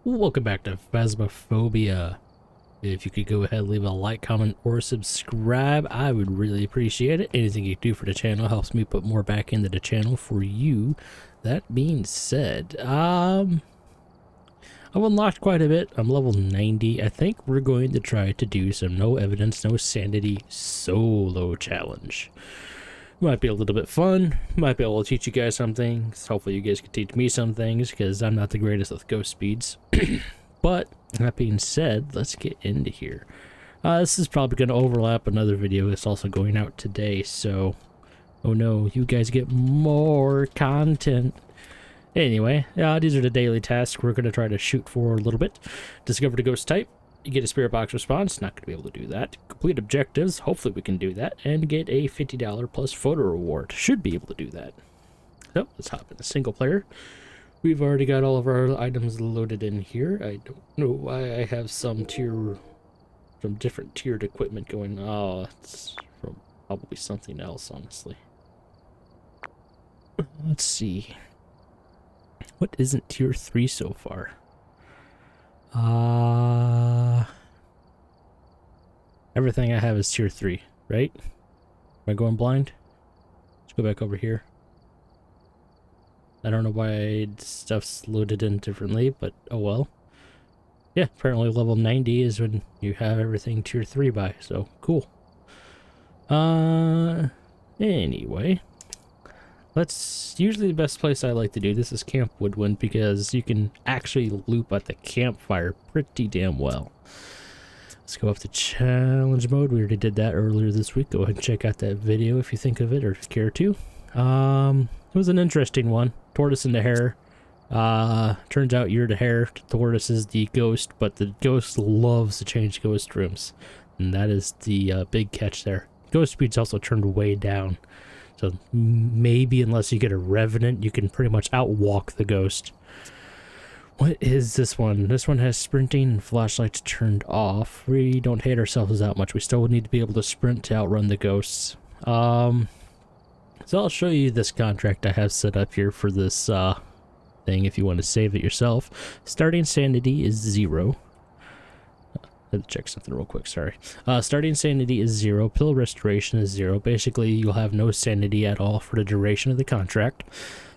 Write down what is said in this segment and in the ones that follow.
Welcome back to Phasmophobia. If you could go ahead, leave a like, comment, or subscribe, I would really appreciate it. Anything you do for the channel helps me put more back into the channel for you. That being said, I've unlocked quite a bit. I'm level 90. I think we're going to try to do some no evidence, no sanity solo challenge. Might be a little bit fun. Might be able to teach you guys some things. Hopefully you guys can teach me some things, because I'm not the greatest with ghost speeds. But that being said, let's get into here. This is probably going to overlap another video that's also going out today, so oh no, you guys get more content. Anyway, these are the daily tasks we're going to try to shoot for a little bit. Discover the ghost type. You get a spirit box response. Not going to be able to do that. Complete objectives. Hopefully we can do that. And get a $50 plus photo reward. Should be able to do that. So let's hop into single player. We've already got all of our items loaded in here. I don't know why I have some different tiered equipment going. Oh, it's from probably something else, honestly. Let's see. What isn't tier 3 so far? Everything I have is tier 3, right? Am I going blind? Let's go back over here. I don't know why stuff's loaded in differently, but oh well. Yeah, apparently level 90 is when you have everything tier 3 by, so cool. Anyway. Usually the best place I like to do this is Camp Woodwind, because you can actually loop at the campfire pretty damn well. Let's go up to challenge mode. We already did that earlier this week. Go ahead and check out that video if you think of it or care to. It was an interesting one. Tortoise and the hare. Turns out you're the hare, tortoise is the ghost, but the ghost loves to change ghost rooms. And that is the big catch there. Ghost speed's also turned way down. So maybe unless you get a revenant, you can pretty much outwalk the ghost. What is this one? This one has sprinting and flashlights turned off. We don't hate ourselves that much. We still need to be able to sprint to outrun the ghosts. So I'll show you this contract I have set up here for this thing if you want to save it yourself. Starting sanity is 0. I had to check something real quick, sorry. Starting sanity is 0. Pill restoration is 0. Basically, you'll have no sanity at all for the duration of the contract.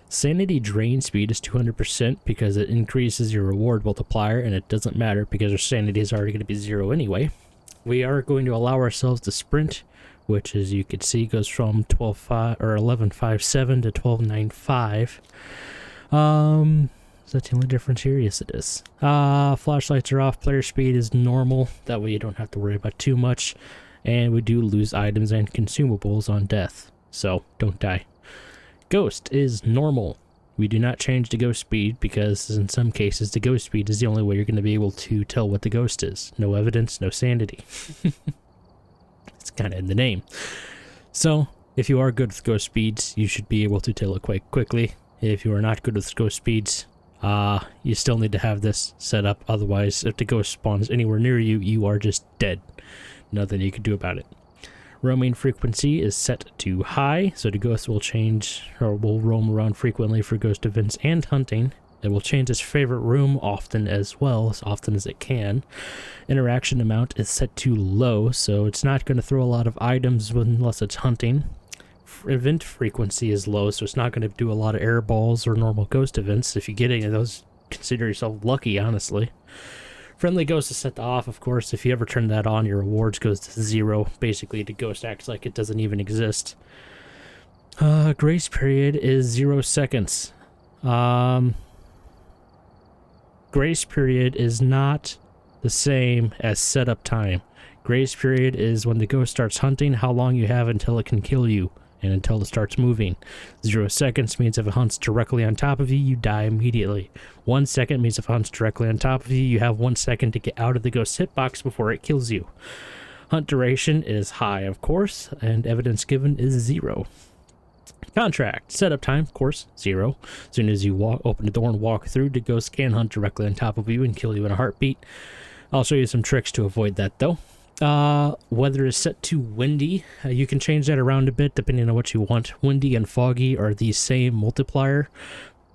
Sanity drain speed is 200% because it increases your reward multiplier, and it doesn't matter because our sanity is already going to be 0 anyway. We are going to allow ourselves to sprint, which, as you can see, goes from 11.57 to 12.95. Is that the only difference here? Yes, it is. Flashlights are off. Player speed is normal. That way you don't have to worry about too much. And we do lose items and consumables on death, so don't die. Ghost is normal. We do not change the ghost speed because in some cases the ghost speed is the only way you're going to be able to tell what the ghost is. No evidence, no sanity. It's kind of in the name. So if you are good with ghost speeds, you should be able to tell it quite quickly. If you are not good with ghost speeds, you still need to have this set up. Otherwise, if the ghost spawns anywhere near you, you are just dead. Nothing you can do about it. Roaming frequency is set to high, so the ghost will change or will roam around frequently for ghost events and hunting. It will change its favorite room often as well, as often as it can. Interaction amount is set to low, so it's not going to throw a lot of items unless it's hunting. Event frequency is low, so it's not going to do a lot of air balls or normal ghost events. If you get any of those, consider yourself lucky, honestly. Friendly ghost is set to off, of course. If you ever turn that on, your rewards goes to 0. Basically, the ghost acts like it doesn't even exist. Grace period is 0 seconds. Grace period is not the same as setup time. Grace period is when the ghost starts hunting, how long you have until it can kill you, and until it starts moving. 0 seconds means if it hunts directly on top of you, you die immediately. 1 second means if it hunts directly on top of you, you have 1 second to get out of the ghost's hitbox before it kills you. Hunt duration is high, of course, and evidence given is 0. Contract. Setup time, of course, 0. As soon as you open the door and walk through, the ghost can hunt directly on top of you and kill you in a heartbeat. I'll show you some tricks to avoid that, though. Weather is set to windy. You can change that around a bit depending on what you want. Windy and foggy are the same multiplier,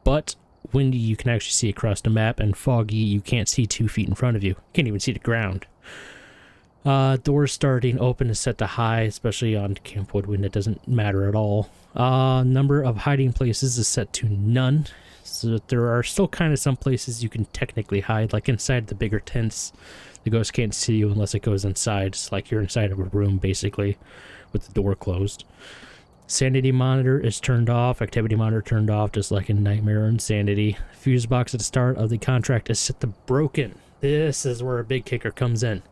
but Windy, you can actually see across the map, and foggy, you can't see 2 feet in front of you. Can't even see the ground. Doors starting open is set to high, especially on Camp Woodwind. It doesn't matter at all. Number of hiding places is set to none. So there are still kind of some places you can technically hide, like inside the bigger tents. The ghost can't see you unless it goes inside. It's like you're inside of a room, basically, with the door closed. Sanity monitor is turned off. Activity monitor turned off, just like in Nightmare and Sanity. Fuse box at the start of the contract is set to broken. This is where a big kicker comes in.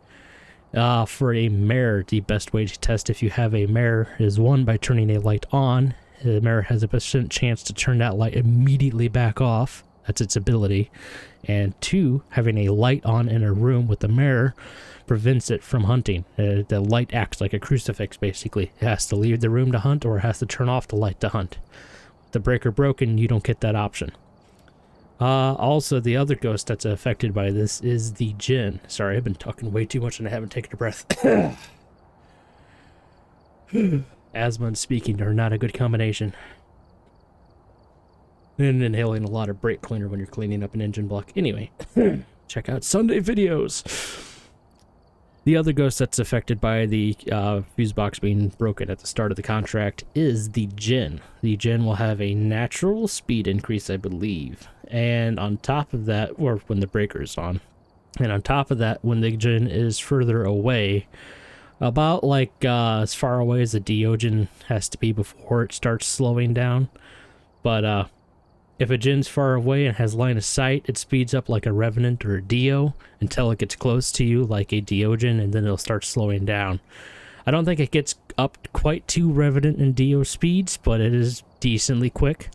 For a mirror, the best way to test if you have a mirror is 1, by turning a light on. The mirror has a percent chance to turn that light immediately back off. That's its ability. And 2, having a light on in a room with a mirror prevents it from hunting. The light acts like a crucifix, basically. It has to leave the room to hunt, or it has to turn off the light to hunt. With the breaker broken, you don't get that option. Also, the other ghost that's affected by this is the Jinn. Sorry, I've been talking way too much and I haven't taken a breath. Asthma and speaking are not a good combination. And inhaling a lot of brake cleaner when you're cleaning up an engine block. Anyway, check out Sunday videos. The other ghost that's affected by the fuse box being broken at the start of the contract is the Jinn. The Jinn will have a natural speed increase, I believe. And on top of that, or when the breaker is on, and on top of that, when the Jinn is further away, about like as far away as the Diogen has to be before it starts slowing down. But if a Jinn's far away and has line of sight, it speeds up like a Revenant or a Dio until it gets close to you like a Diogen, and then it'll start slowing down. I don't think it gets up quite to Revenant and Dio speeds, but it is decently quick.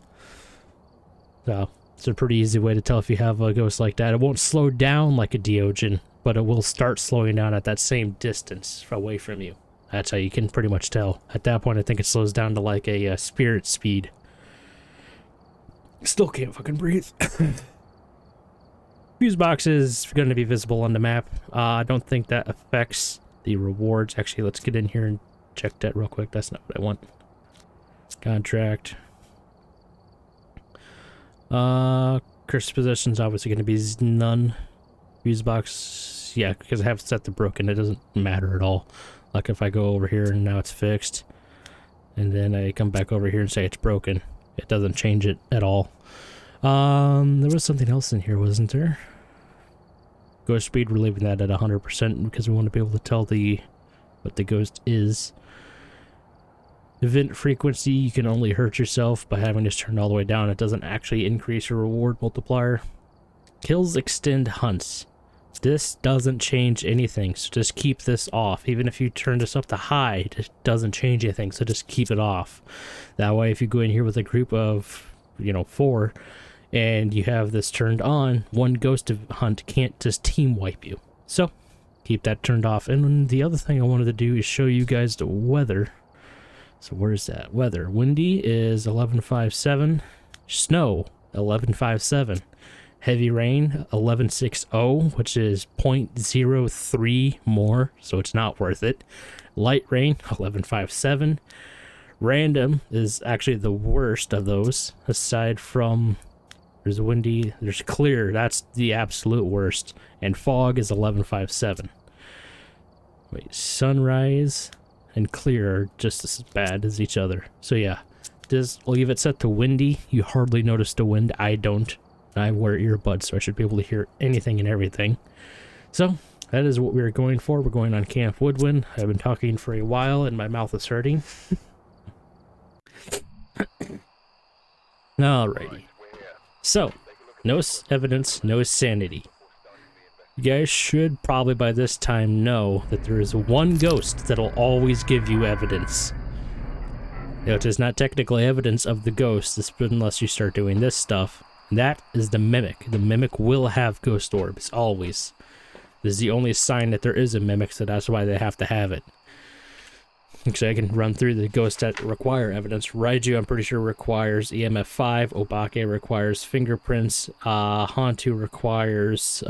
So it's a pretty easy way to tell if you have a ghost like that. It won't slow down like a Diogen, but it will start slowing down at that same distance away from you. That's how you can pretty much tell. At that point, I think it slows down to like a spirit speed. Still can't fucking breathe. Fuse box is going to be visible on the map. I don't think that affects the rewards. Actually, let's get in here and check that real quick. That's not what I want. Contract. Cursed possessions obviously going to be none. Fuse box, yeah, because I have set to broken. It doesn't matter at all. Like if I go over here and now it's fixed, and then I come back over here and say it's broken, it doesn't change it at all. There was something else in here, wasn't there? Ghost speed, we're leaving that at 100% because we want to be able to tell what the ghost is. Event frequency, you can only hurt yourself by having this turned all the way down. It doesn't actually increase your reward multiplier. Kills extend hunts. This doesn't change anything, so just keep this off. Even if you turn this up to high, it doesn't change anything, so just keep it off. That way, if you go in here with a group of, 4, and you have this turned on, one ghost hunt can't just team wipe you. So, keep that turned off. And the other thing I wanted to do is show you guys the weather. So where's that? Weather. Windy is 11.57. Snow, 11.57. Heavy rain, 11.60, which is 0.03 more, so it's not worth it. Light rain, 11.57. Random is actually the worst of those, aside from there's windy, there's clear, that's the absolute worst. And fog is 11.57. Wait, sunrise and clear are just as bad as each other. So yeah, just leave it set to windy. You hardly notice the wind. I don't. I wear earbuds, so I should be able to hear anything and everything. So, that is what we're going for. We're going on Camp Woodwind. I've been talking for a while and my mouth is hurting. Alrighty. So, no evidence, no sanity. You guys should probably by this time know that there is one ghost that'll always give you evidence. It is not technically evidence of the ghost unless you start doing this stuff. That is the Mimic. The Mimic will have ghost orbs, always. This is the only sign that there is a Mimic, so that's why they have to have it. Actually, I can run through the ghosts that require evidence. Raiju, I'm pretty sure, requires EMF 5. Obake requires fingerprints. Hantu requires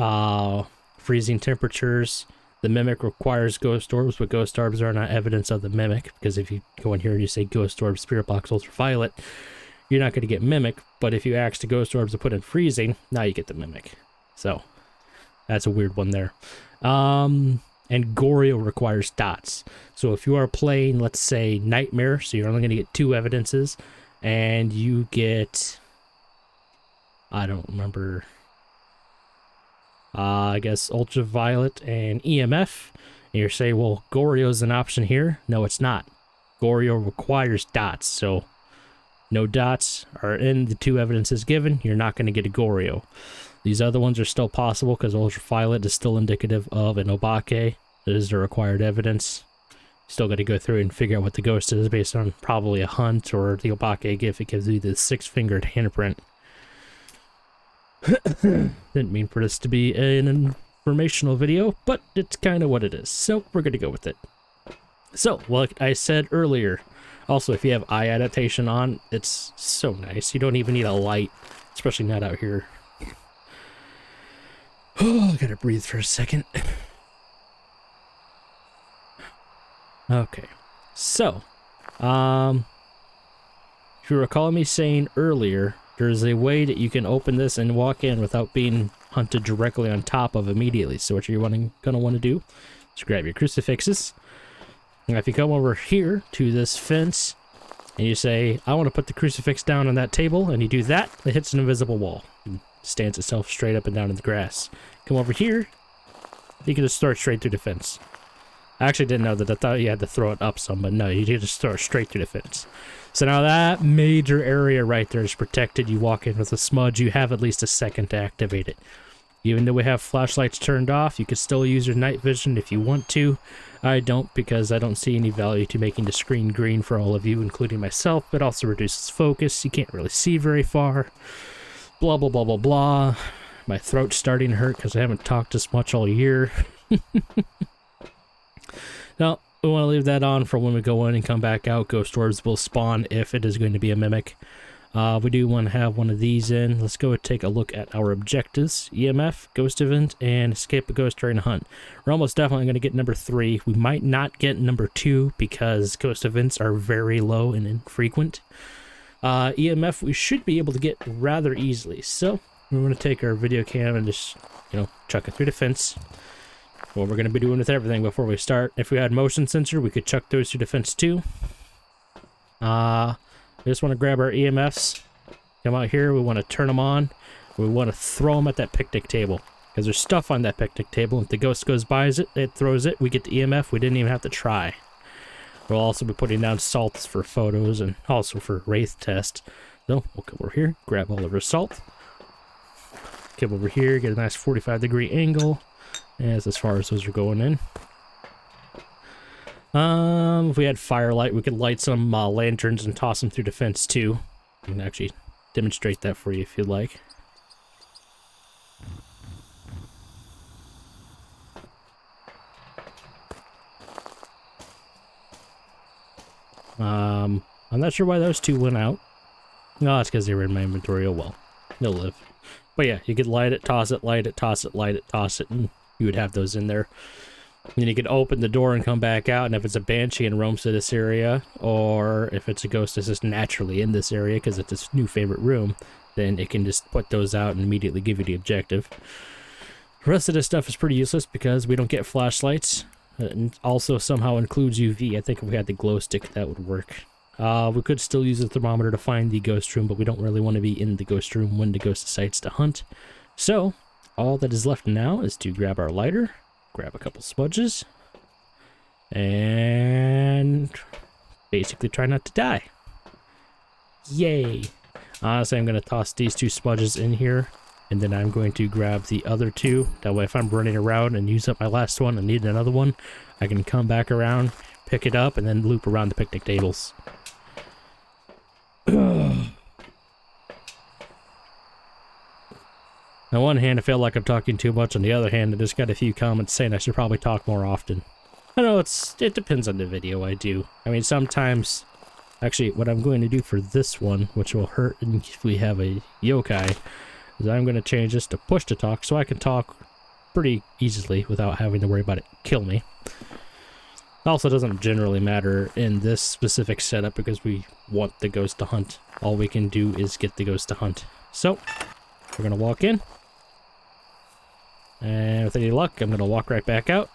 freezing temperatures. The Mimic requires ghost orbs, but ghost orbs are not evidence of the Mimic, because if you go in here and you say ghost orb, spirit box, ultraviolet, you're not going to get Mimic, but if you ask the Ghost Orbs to put in Freezing, now you get the Mimic. So, that's a weird one there. And Goryo requires dots. So if you are playing, let's say, Nightmare, so you're only going to get 2 evidences, and you get, I don't remember, I guess Ultraviolet and EMF, and you're saying, well, Goryo's an option here. No, it's not. Goryo requires dots, so no dots are in the 2 evidences given, you're not going to get a Goryo. These other ones are still possible because Ultraviolet is still indicative of an Obake. It is the required evidence. Still got to go through and figure out what the ghost is based on probably a hunt or the Obake if it gives you the 6-fingered handprint. Didn't mean for this to be an informational video, but it's kind of what it is. So we're going to go with it. So, like I said earlier, also if you have eye adaptation on, it's so nice. You don't even need a light, especially not out here. Oh, I gotta breathe for a second. Okay, so, if you recall me saying earlier, there's a way that you can open this and walk in without being hunted directly on top of immediately. So what you're gonna want to do is grab your crucifixes. And if you come over here to this fence and you say, I want to put the crucifix down on that table, and you do that, it hits an invisible wall. It stands itself straight up and down in the grass. Come over here, you can just throw it straight through the fence. I actually didn't know that. I thought you had to throw it up some, but no, you just throw it straight through the fence. So now that major area right there is protected. You walk in with a smudge, you have at least a second to activate it. Even though we have flashlights turned off, you can still use your night vision if you want to. I don't, because I don't see any value to making the screen green for all of you, including myself. It also reduces focus. You can't really see very far. Blah, blah, blah, blah, blah. My throat's starting to hurt because I haven't talked as much all year. Now, we want to leave that on for when we go in and come back out. Ghost orbs will spawn if it is going to be a mimic. We do want to have one of these in. Let's go and take a look at our objectives. EMF, ghost event, and escape a ghost during a hunt. We're almost definitely going to get number 3. We might not get number 2 because ghost events are very low and infrequent. EMF we should be able to get rather easily. So we're going to take our video cam and just, chuck it through the fence. What we're going to be doing with everything before we start. If we had motion sensor, we could chuck those through the fence too. We just want to grab our EMFs, come out here, we want to turn them on, we want to throw them at that picnic table, because there's stuff on that picnic table. If the ghost goes by it throws it, we get the EMF, we didn't even have to try. We'll also be putting down salts for photos and also for wraith test. So we'll come over here, grab all of our salt, come over here, get a nice 45-degree angle, as far as those are going in. If we had firelight, we could light some lanterns and toss them through the fence too. I can actually demonstrate that for you if you'd like. I'm not sure why those 2 went out. No, it's because they were in my inventory. Oh well, they'll live. But yeah, you could light it, toss it, light it, toss it, light it, toss it, and you would have those in there. Then you could open the door and come back out, and if it's a banshee and roams to this area, or if it's a ghost that's just naturally in this area because it's its new favorite room, then it can just put those out and immediately give you the objective. The rest of this stuff is pretty useless because we don't get flashlights. It also somehow includes UV. I think if we had the glow stick, that would work. We could still use the thermometer to find the ghost room, but we don't really want to be in the ghost room when the ghost decides to hunt. So, all that is left now is to grab our lighter, grab a couple smudges, and basically try not to die. Yay! Honestly, I'm going to toss these 2 smudges in here, and then I'm going to grab the other 2. That way if I'm running around and use up my last one and need another one, I can come back around, pick it up, and then loop around the picnic tables. On one hand, I feel like I'm talking too much. On the other hand, I just got a few comments saying I should probably talk more often. I know it depends on the video I do. I mean, sometimes... Actually, what I'm going to do for this one, which will hurt if we have a yokai, is I'm going to change this to push to talk so I can talk pretty easily without having to worry about it kill me. Also, doesn't generally matter in this specific setup because we want the ghost to hunt all we can do is get the ghost to hunt. So, we're gonna walk in. And with any luck, I'm gonna walk right back out.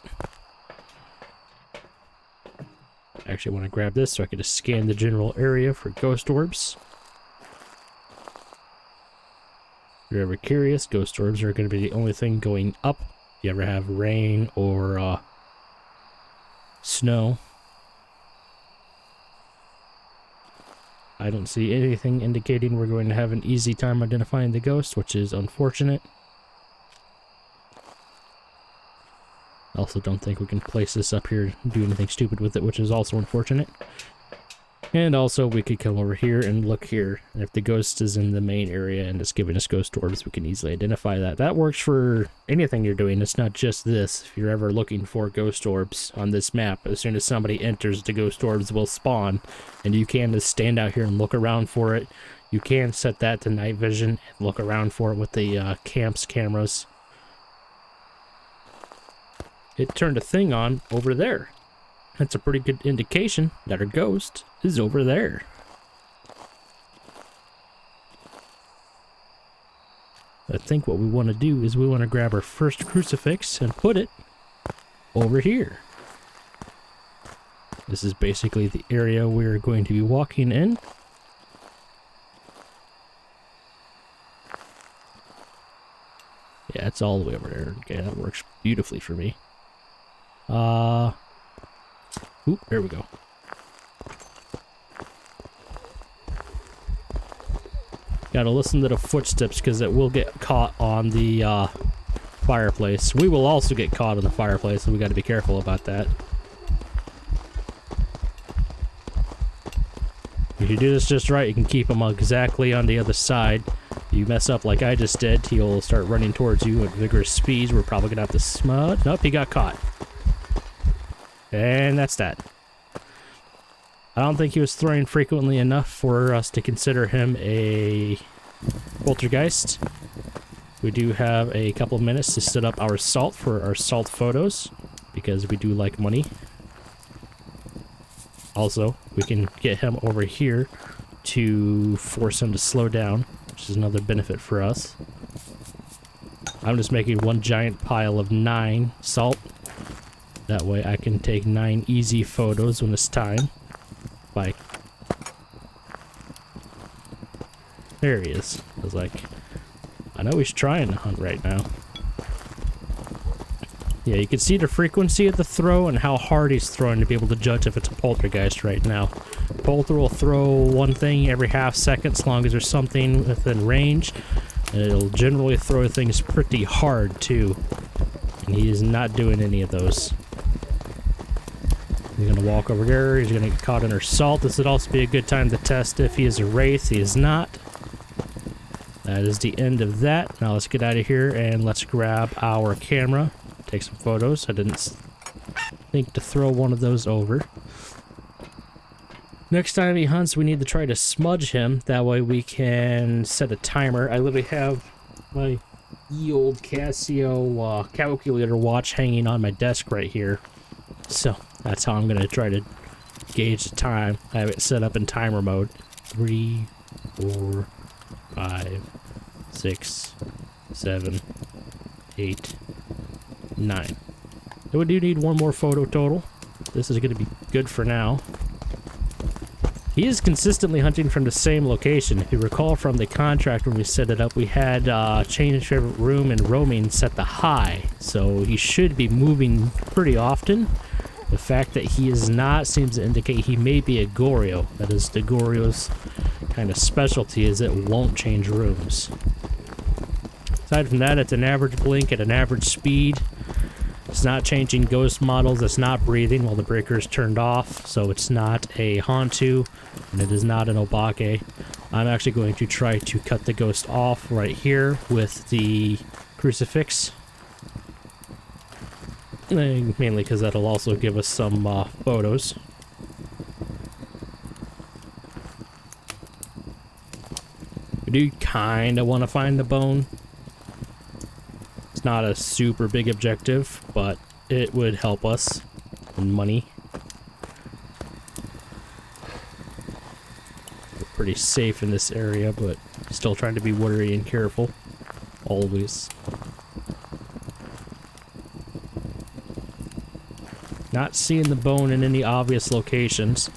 I actually want to grab this so I can just scan the general area for ghost orbs. If you're ever curious, ghost orbs are going to be the only thing going up. If you ever have rain or snow. I don't see anything indicating we're going to have an easy time identifying the ghost, which is unfortunate. I also don't think we can place this up here and do anything stupid with it, which is also unfortunate. And also, we could come over here and look here. And if the ghost is in the main area and it's giving us ghost orbs, we can easily identify that. That works for anything you're doing. It's not just this. If you're ever looking for ghost orbs on this map, as soon as somebody enters, the ghost orbs will spawn. And you can just stand out here and look around for it. You can set that to night vision and look around for it with the camp's cameras. It turned a thing on over there. That's a pretty good indication that our ghost is over there. I think what we want to do is we want to grab our first crucifix and put it over here. This is basically the area we're going to be walking in. Yeah, it's all the way over there. Okay, that works beautifully for me. Oop, there we go. Gotta listen to the footsteps because it will get caught on the fireplace. We will also get caught on the fireplace, so we gotta be careful about that. If you do this just right, you can keep him exactly on the other side. If you mess up like I just did, he'll start running towards you at vigorous speeds. We're probably gonna have to smudge. Nope, he got caught. And that's that. I don't think he was throwing frequently enough for us to consider him a poltergeist. We do have a couple of minutes to set up our salt for our salt photos, because we do like money. Also, we can get him over here to force him to slow down, which is another benefit for us. I'm just making one giant pile of 9 salt. That way I can take 9 easy photos when it's time. Like, there he is. I was like, I know he's trying to hunt right now. Yeah, you can see the frequency of the throw and how hard he's throwing to be able to judge if it's a poltergeist right now. Polter will throw one thing every half second as long as there's something within range. And it'll generally throw things pretty hard too. And he is not doing any of those. He's gonna walk over there. He's gonna get caught in our salt. This would also be a good time to test if he is a wraith. He is not. That is the end of that. Now let's get out of here and let's grab our camera. Take some photos. I didn't think to throw one of those over. Next time he hunts, we need to try to smudge him. That way we can set a timer. I literally have my ye old Casio calculator watch hanging on my desk right here. So that's how I'm going to try to gauge the time. I have it set up in timer mode. 3, 4, 5, 6, 7, 8, 9. So we do need one more photo total. This is going to be good for now. He is consistently hunting from the same location. If you recall from the contract when we set it up, we had change favorite room and roaming set to high. So he should be moving pretty often. The fact that he is not seems to indicate he may be a Goryo. That is the Goryo's kind of specialty, is it won't change rooms. Aside from that, it's an average blink at an average speed. It's not changing ghost models. It's not breathing while the breaker is turned off. So it's not a Hantu, and it is not an Obake. I'm actually going to try to cut the ghost off right here with the crucifix. Mainly because that'll also give us some photos. We do kind of want to find the bone. It's not a super big objective, but it would help us in money. pretty safe in this area, but still trying to be wary and careful. Always. Not seeing the bone in any obvious locations.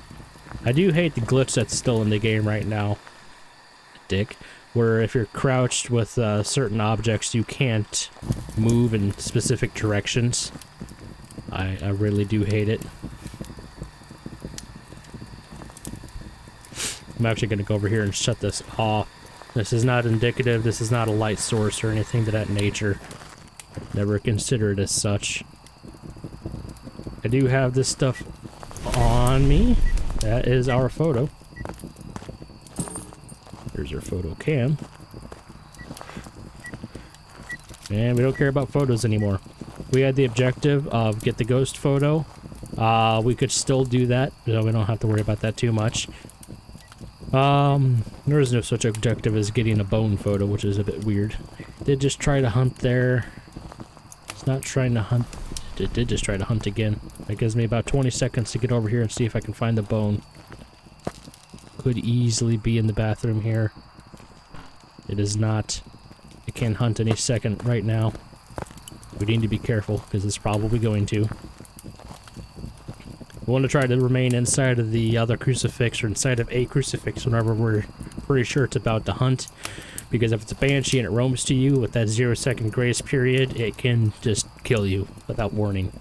I do hate the glitch that's still in the game right now, dick, where if you're crouched with certain objects, you can't move in specific directions. I really do hate it. I'm actually going to go over here and shut this off. This is not indicative. This is not a light source or anything to that nature. Never consider it as such. I do have this stuff on me. That is our photo. There's our photo cam. And we don't care about photos anymore. We had the objective of get the ghost photo. We could still do that, so we don't have to worry about that too much. There is no such objective as getting a bone photo, which is a bit weird. Did just try to hunt there. It's not trying to hunt. It did just try to hunt again. That gives me about 20 seconds to get over here and see if I can find the bone. Could easily be in the bathroom here. It is not. It can hunt any second right now. We need to be careful because it's probably going to. We want to try to remain inside of the other crucifix or inside of a crucifix whenever we're pretty sure it's about to hunt. Because if it's a banshee and it roams to you with that 0-second grace period, it can just kill you without warning.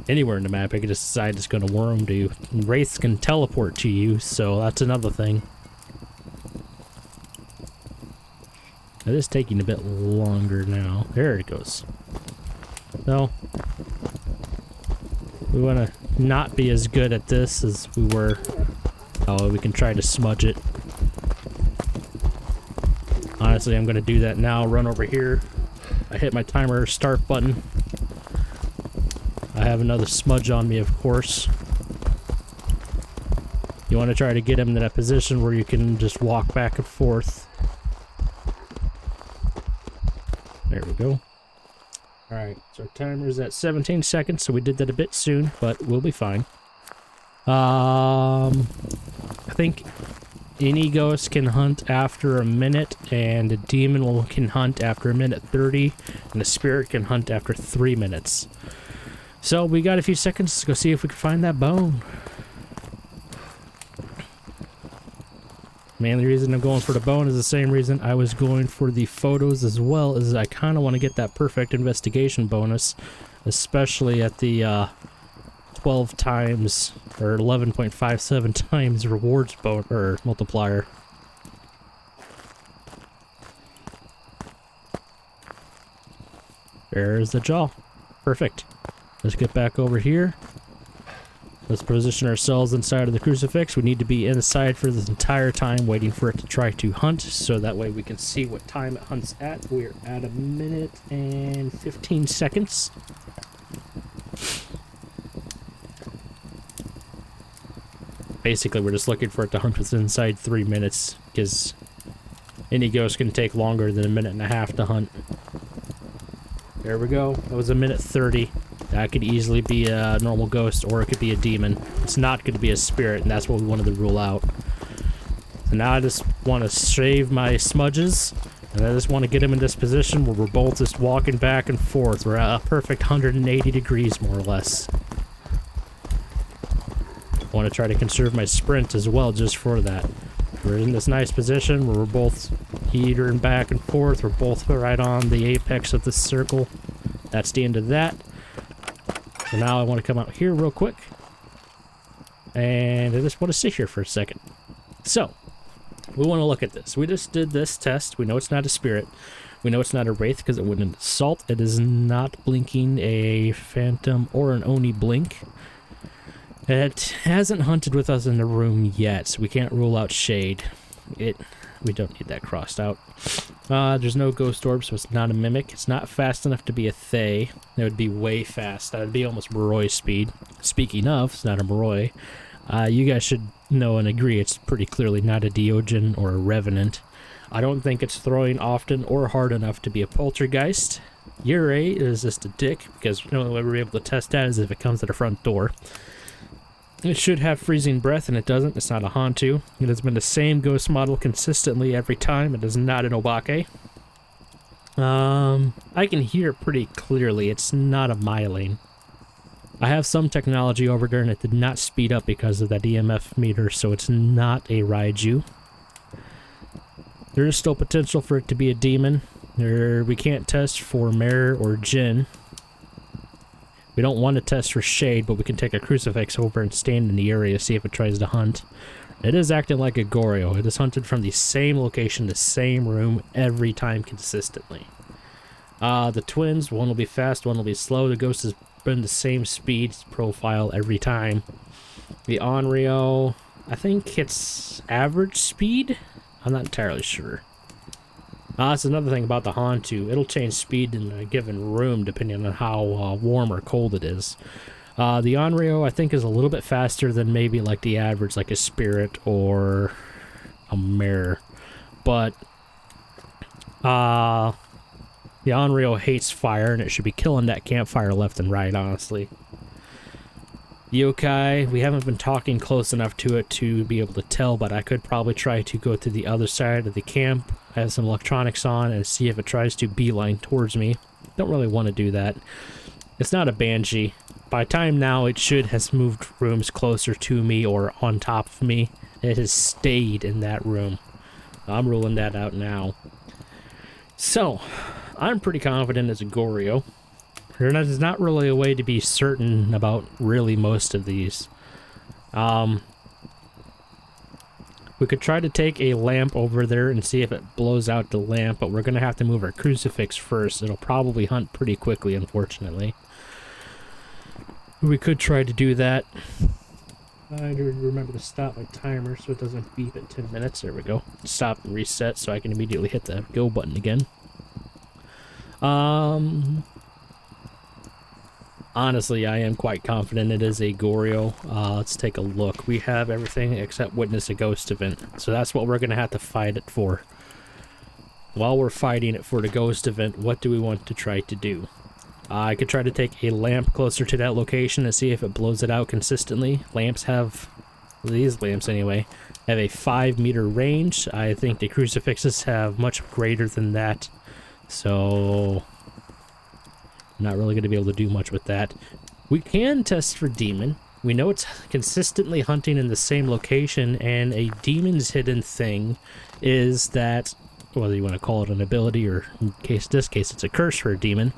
Anywhere in the map, it can just decide it's going to worm to you. And wraiths can teleport to you, so that's another thing. It is taking a bit longer now. There it goes. So, we want to not be as good at this as we were. Oh, we can try to smudge it. Honestly, I'm going to do that now. Run over here. I hit my timer start button. I have another smudge on me, of course. You want to try to get him in that position where you can just walk back and forth. There we go. Alright, so our timer's at 17 seconds, so we did that a bit soon, but we'll be fine. I think any ghost can hunt after a minute, and a demon can hunt after a minute 30, and a spirit can hunt after 3 minutes. So we got a few seconds to go see if we can find that bone. Mainly reason I'm going for the bone is the same reason I was going for the photos as well, is I kind of want to get that perfect investigation bonus, especially at the 12 times or 11.57 times rewards or multiplier. There's the jaw. Perfect. Let's get back over here. Let's position ourselves inside of the crucifix. We need to be inside for this entire time, waiting for it to try to hunt, so that way we can see what time it hunts at. We're at 1 minute and 15 seconds. Basically, we're just looking for it to hunt within inside 3 minutes, because any ghost can take longer than 1.5 minutes to hunt. There we go. That was 1 minute 30. That could easily be a normal ghost, or it could be a demon. It's not going to be a spirit, and that's what we wanted to rule out. So now I just want to save my smudges, and I just want to get him in this position where we're both just walking back and forth. We're at a perfect 180 degrees, more or less. I want to try to conserve my sprint as well, just for that. We're in this nice position where we're both teetering back and forth. We're both right on the apex of the circle. That's the end of that. So now I want to come out here real quick. And I just want to sit here for a second. So, we want to look at this. We just did this test. We know it's not a spirit. We know it's not a wraith because it wouldn't assault. It is not blinking a phantom or an Oni blink. It hasn't hunted with us in the room yet, so we can't rule out shade. We don't need that crossed out. There's no ghost orb, so it's not a mimic. It's not fast enough to be a Thay. That would be way fast. That would be almost Moroi speed. Speaking of, it's not a Moroi. You guys should know and agree it's pretty clearly not a Diogen or a Revenant. I don't think it's throwing often or hard enough to be a Poltergeist. Yurei is just a dick, because the only way we're able to test that is if it comes to the front door. It should have freezing breath, and it doesn't. It's not a Hantu. It has been the same ghost model consistently every time. It is not an Obake. I can hear it pretty clearly. It's not a myelane. I have some technology over there, and it did not speed up because of that EMF meter, so it's not a Raiju. There is still potential for it to be a demon. We can't test for Mare or Jin. We don't want to test for Shade, but we can take a crucifix over and stand in the area, see if it tries to hunt. It is acting like a Goryo. It is hunted from the same location, the same room, every time consistently. The twins, one will be fast, one will be slow. The ghost has been the same speed profile every time. The Onryo, I think it's average speed? I'm not entirely sure. That's another thing about the Hantu. It'll change speed in a given room depending on how warm or cold it is. The Onryo, I think, is a little bit faster than maybe like the average, like a Spirit or a Mare. But the Onryo hates fire, and it should be killing that campfire left and right, honestly. Yokai, we haven't been talking close enough to it to be able to tell, but I could probably try to go to the other side of the camp, have some electronics on, and see if it tries to beeline towards me. Don't really want to do that. It's not a Banshee. By time now, it should has moved rooms closer to me or on top of me. It has stayed in that room. I'm ruling that out now. So, I'm pretty confident it's a Goryo. There's not really a way to be certain about really most of these. We could try to take a lamp over there and see if it blows out the lamp, but we're going to have to move our crucifix first. It'll probably hunt pretty quickly, unfortunately. We could try to do that. I do remember to stop my timer so it doesn't beep at 10 minutes. There we go. Stop and reset so I can immediately hit the go button again. Honestly, I am quite confident it is a Goryo. Let's take a look. We have everything except witness a ghost event. So that's what we're going to have to fight it for. While we're fighting it for the ghost event, what do we want to try to do? I could try to take a lamp closer to that location and see if it blows it out consistently. Lamps have, these lamps anyway, have a 5-meter range. I think the crucifixes have much greater than that. So I'm not really going to be able to do much with that. We can test for demon. We know it's consistently hunting in the same location, and a demon's hidden thing is that, whether you want to call it an ability or in this case it's a curse for a demon,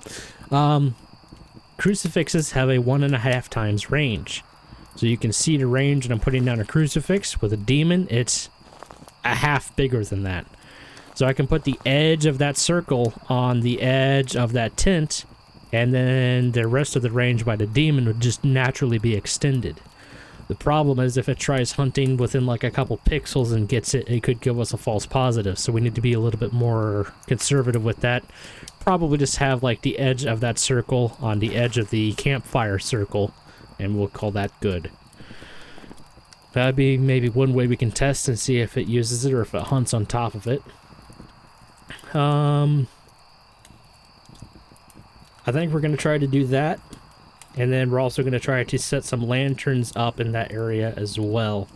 crucifixes have a 1.5 times range. So you can see the range, and I'm putting down a crucifix. With a demon, it's a half bigger than that. So I can put the edge of that circle on the edge of that tent, and then the rest of the range by the demon would just naturally be extended. The problem is if it tries hunting within like a couple pixels and gets it, it could give us a false positive. So we need to be a little bit more conservative with that. Probably just have like the edge of that circle on the edge of the campfire circle, and we'll call that good. That'd be maybe one way we can test and see if it uses it or if it hunts on top of it. I think we're going to try to do that, and then we're also going to try to set some lanterns up in that area as well.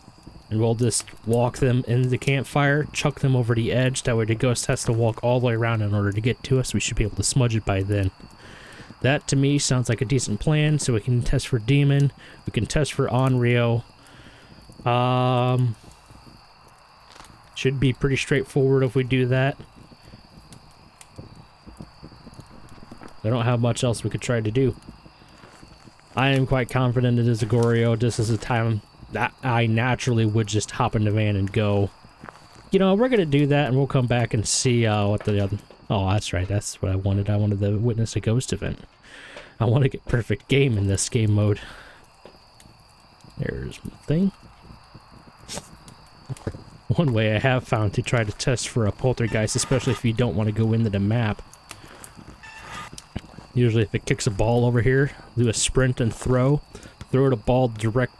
And we'll just walk them into the campfire, chuck them over the edge, that way the ghost has to walk all the way around in order to get to us. We should be able to smudge it by then. That, to me, sounds like a decent plan, so we can test for demon, we can test for Onryo. Should be pretty straightforward if we do that. I don't have much else we could try to do. I am quite confident it is a Goryo. This is a time that I naturally would just hop in the van and go. You know, we're going to do that, and we'll come back and see what the other... Oh, that's right. That's what I wanted. I wanted to witness a ghost event. I want to get perfect game in this game mode. There's my thing. One way I have found to try to test for a poltergeist, especially if you don't want to go into the map. Usually if it kicks a ball over here, do a sprint and throw the ball direct...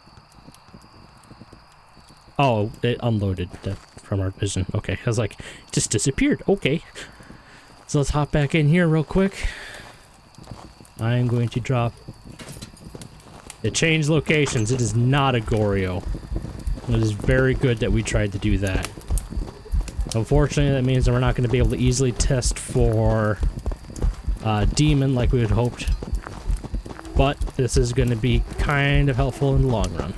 Oh, it unloaded from our vision. Okay, I was like, it just disappeared. Okay. So let's hop back in here real quick. I'm going to drop It changed locations. It is not a Goryo. It is very good that we tried to do that. Unfortunately, that means that we're not going to be able to easily test for demon like we had hoped. But this is going to be kind of helpful in the long run.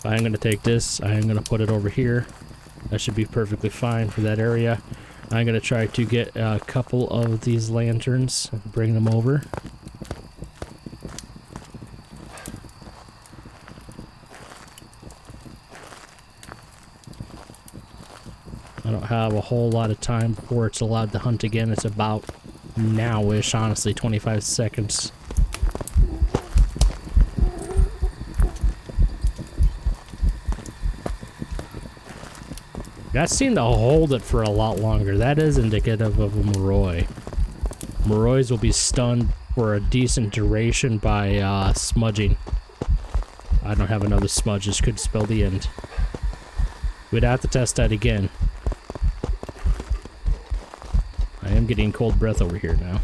I'm going to take this, I'm going to put it over here. That should be perfectly fine for that area. I'm going to try to get a couple of these lanterns and bring them over. I don't have a whole lot of time before it's allowed to hunt again. It's about now-ish, honestly, 25 seconds. That seemed to hold it for a lot longer. That is indicative of a Metroid. Metroids will be stunned for a decent duration by smudging. I don't have another smudge. This could spell the end. We'd have to test that again. I am getting cold breath over here now.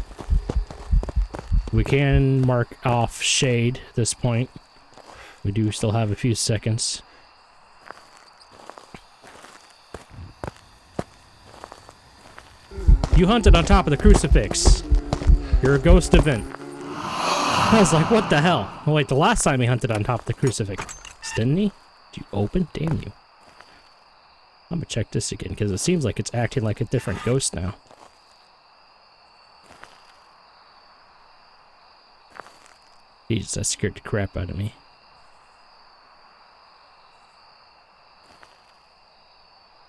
We can mark off shade at this point. We do still have a few seconds. You hunted on top of the crucifix. You're a ghost event. I was like, what the hell? Oh wait, the last time he hunted on top of the crucifix, didn't he? Did you open? Damn you. I'm gonna check this again, because it seems like it's acting like a different ghost now. Jeez, that scared the crap out of me.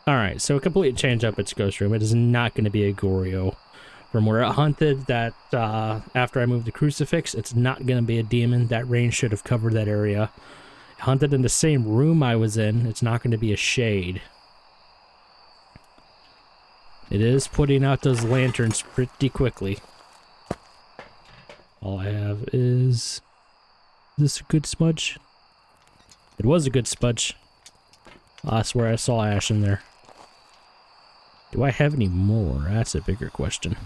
Alright, so completely change up its ghost room. It is not going to be a Goryo. From where it hunted that after I moved the crucifix, it's not going to be a demon. That range should have covered that area. It hunted in the same room I was in. It's not going to be a shade. It is putting out those lanterns pretty quickly. All I have is this a good smudge? It was a good smudge. I swear I saw ash in there. Do I have any more? That's a bigger question.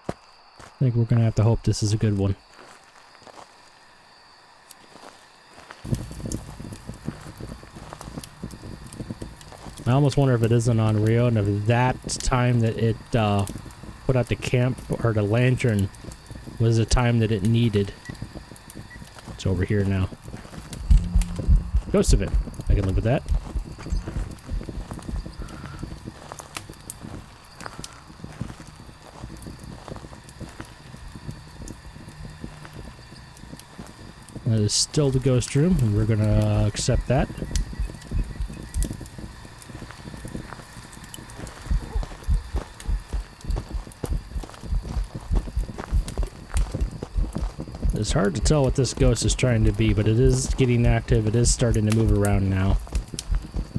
I think we're gonna have to hope this is a good one. I almost wonder if it isn't on Rio, and if that time that it put out the camp or the lantern was the time that it needed. It's over here now. Ghost of it. I can live with that. That is still the ghost room, and we're gonna accept that. It's hard to tell what this ghost is trying to be, but it is getting active. It is starting to move around now.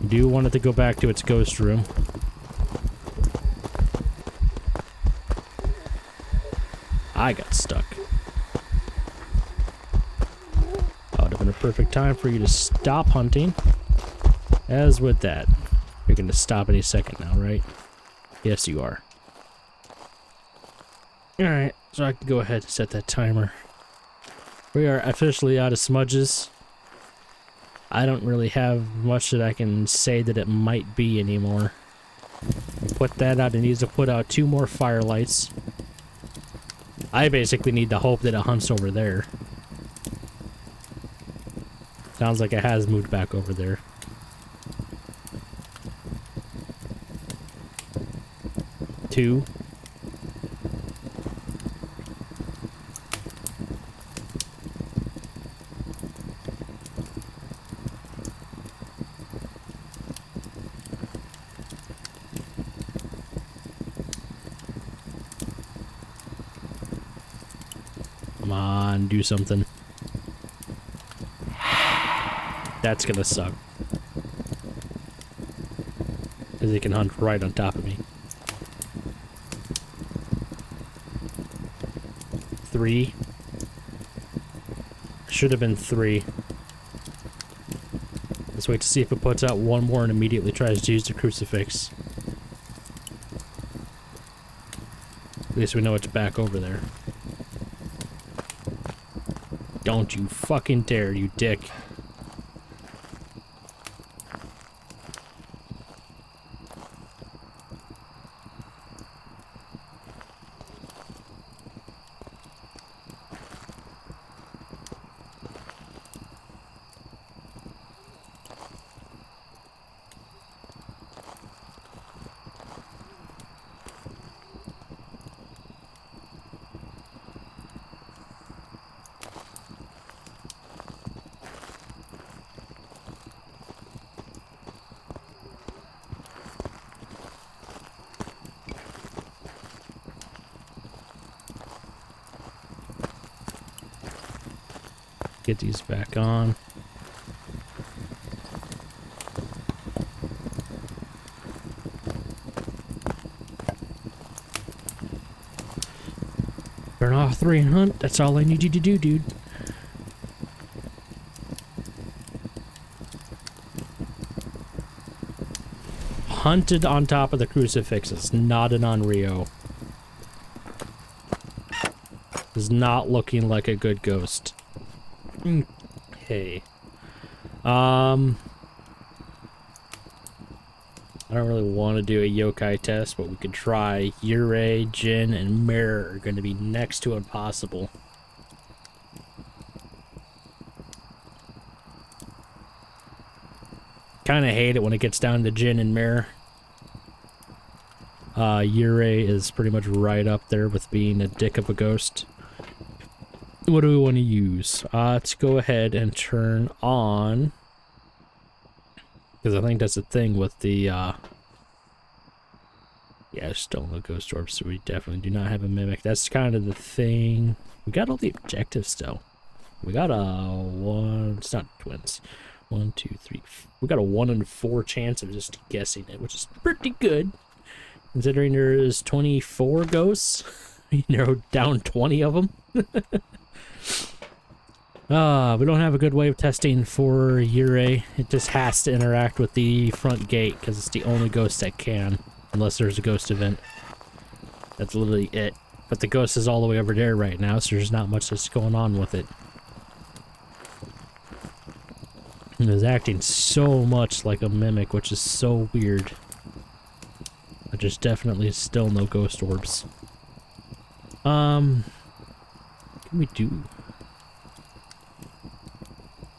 We do want it to go back to its ghost room. I got stuck. That would have been a perfect time for you to stop hunting. As with that. You're going to stop any second now, right? Yes, you are. Alright, so I can go ahead and set that timer. We are officially out of smudges. I don't really have much that I can say that it might be anymore. Put that out. It needs to put out 2 more firelights. I basically need to hope that it hunts over there. Sounds like it has moved back over there. Two. Come on, do something. That's gonna suck. Because it can hunt right on top of me. 3. Should have been 3. Let's wait to see if it puts out one more and immediately tries to use the crucifix. At least we know it's back over there. Don't you fucking dare, you dick. Get these back on. Turn off 3 and hunt. That's all I need you to do, dude. Hunted on top of the crucifixes. Not an Onryo. Is not looking like a good ghost. Okay. I don't really want to do a yokai test, but we could try. Yurei, Jin, and Mirror are going to be next to impossible. Kind of hate it when it gets down to Jin and Mirror. Yurei is pretty much right up there with being a dick of a ghost. What do we want to use? Let's go ahead and turn on, because I think that's the thing with the, yeah, still no ghost orbs, so we definitely do not have a mimic. That's kind of the thing. We got all the objectives still. We got it's not twins. 1, 2, 3. We got a 1 in 4 chance of just guessing it, which is pretty good, considering there's 24 ghosts. You narrowed down 20 of them. We don't have a good way of testing for Yurei. It just has to interact with the front gate because it's the only ghost that can, unless there's a ghost event. That's literally it. But the ghost is all the way over there right now, so there's not much that's going on with it. It was acting so much like a mimic, which is so weird. But there's definitely still no ghost orbs. What can we do?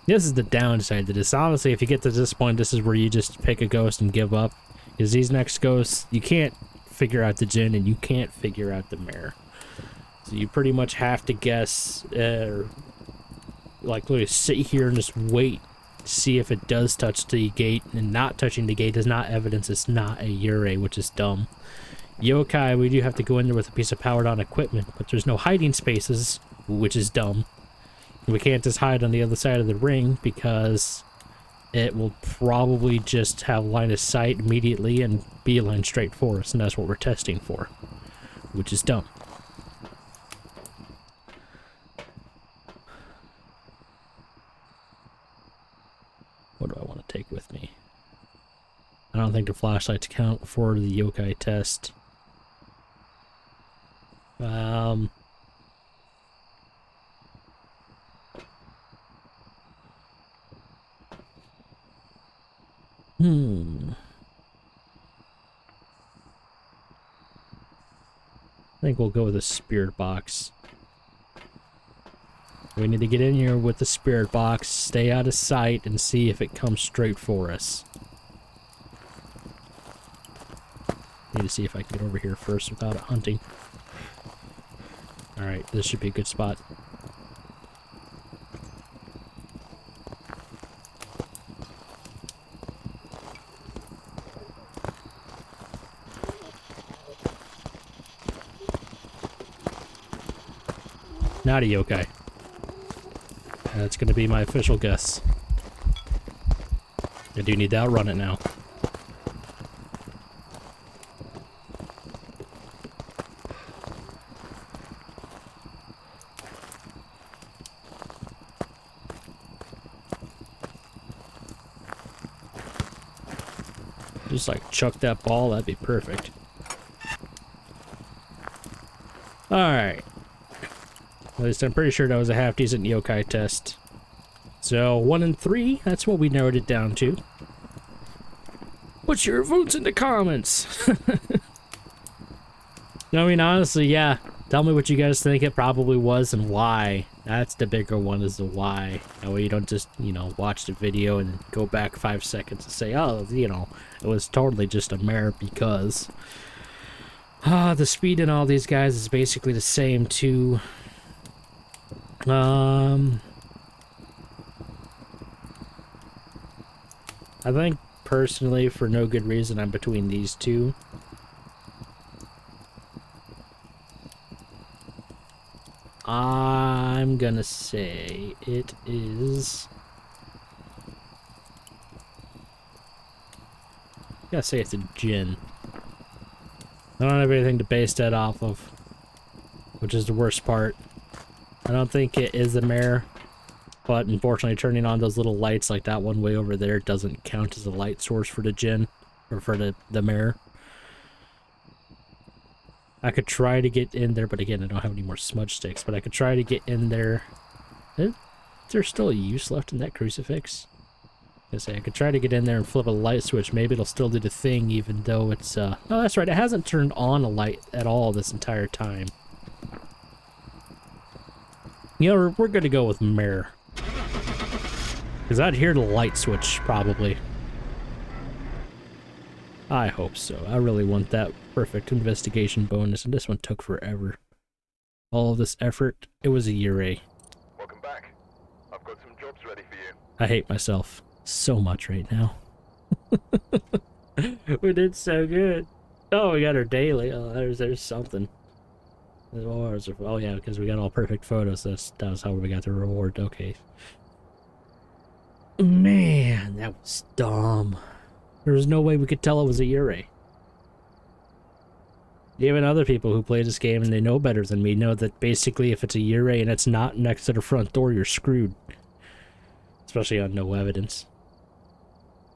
This is the downside to this. Honestly, if you get to this point, this is where you just pick a ghost and give up. Because these next ghosts, you can't figure out the Jin and you can't figure out the Mirror. So you pretty much have to guess, like literally sit here and just wait. See if it does touch the gate, and not touching the gate is not evidence it's not a Yurei, which is dumb. Yokai, we do have to go in there with a piece of powered on equipment, but there's no hiding spaces, which is dumb. We can't just hide on the other side of the ring because it will probably just have line of sight immediately and beeline straight for us, and that's what we're testing for, which is dumb. What do I want to take with me? I don't think the flashlights count for the yokai test. I think we'll go with a spirit box. We need to get in here with the spirit box, stay out of sight, and see if it comes straight for us. Need to see if I can get over here first without it hunting. Alright, this should be a good spot. Not a yokai. That's going to be my official guess. I do need to outrun it now. Just like chuck that ball, that'd be perfect. Alright. At least I'm pretty sure that was a half decent yokai test. So 1 and 3, that's what we narrowed it down to. Put your votes in the comments. I mean, honestly, yeah. Tell me what you guys think it probably was and why. That's the bigger one, is the why. That way you don't just, you know, watch the video and go back 5 seconds and say, oh, you know, it was totally just a mare because. The speed in all these guys is basically the same too. I think personally, for no good reason, I'm between these two. I'm gonna say it is. I gotta say it's a Jin. I don't have anything to base that off of, which is the worst part. I don't think it is a mare, but unfortunately turning on those little lights like that one way over there doesn't count as a light source for the Jin, or for the mare. I could try to get in there, but again, I don't have any more smudge sticks, but I could try to get in there. Is there still a use left in that crucifix? I say I could try to get in there and flip a light switch. Maybe it'll still do the thing, even though it's, no, that's right, it hasn't turned on a light at all this entire time. You know, we're gonna go with mirror. Because I'd hear the light switch, probably. I hope so. I really want that perfect investigation bonus, and this one took forever. All of this effort, it was a Yurei. Welcome back. I've got some jobs ready for you. I hate myself so much right now. We did so good. Oh, we got our daily. Oh, there's something. Oh yeah, because we got all perfect photos. That was how we got the reward. Okay. Man, that was dumb. There was no way we could tell it was a Yurei. Even other people who play this game and they know better than me know that basically if it's a Yurei and it's not next to the front door, you're screwed. Especially on no evidence.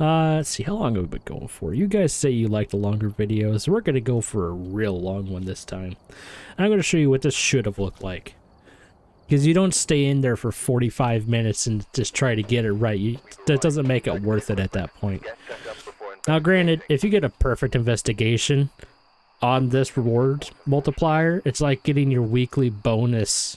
Let's see, how long have we been going for? You guys say you like the longer videos. We're going to go for a real long one this time. I'm going to show you what this should have looked like. Because you don't stay in there for 45 minutes and just try to get it right. That doesn't make it worth it at that point. Now granted, if you get a perfect investigation on this reward multiplier, it's like getting your weekly bonus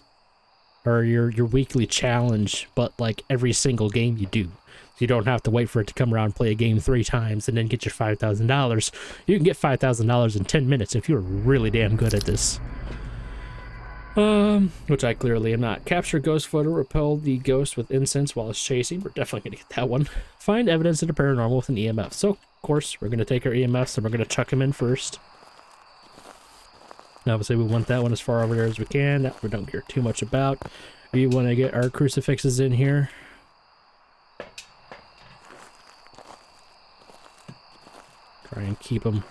or your weekly challenge, but like every single game you do. You don't have to wait for it to come around and play a game 3 times and then get your $5,000. You can get $5,000 in 10 minutes if you're really damn good at this. Which I clearly am not. Capture ghost photo, repel the ghost with incense while it's chasing. We're definitely going to get that one. Find evidence of the paranormal with an EMF. So, of course, we're going to take our EMFs and we're going to chuck them in first. Obviously, we want that one as far over there as we can. That we don't care too much about. We want to get our crucifixes in here. Try and keep them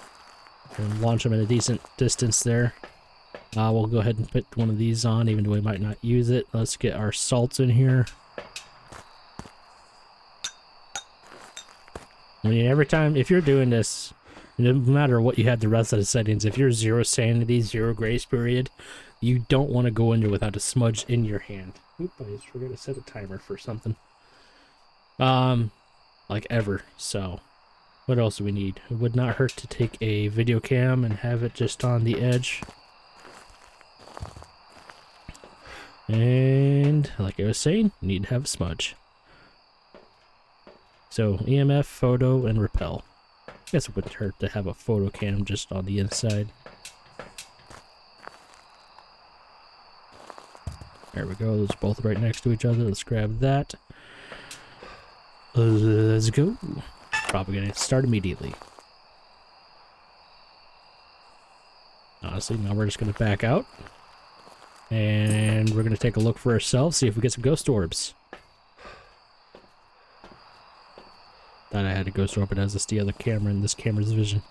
and launch them at a decent distance there. We'll go ahead and put one of these on, even though we might not use it. Let's get our salts in here. I mean, every time, if you're doing this, no matter what you had the rest of the settings, if you're 0 sanity, 0 grace period, you don't want to go in there without a smudge in your hand. Oop, I just forgot to set a timer for something. Like ever, so. What else do we need? It would not hurt to take a video cam and have it just on the edge. And like I was saying, you need to have a smudge. So EMF, photo, and repel. I guess it wouldn't hurt to have a photo cam just on the inside. There we go. Those are both right next to each other. Let's grab that. Let's go. Probably gonna start immediately. Honestly, now we're just gonna back out. And we're gonna take a look for ourselves, see if we get some ghost orbs. Thought I had a ghost orb, but as it's the other camera in this camera's vision.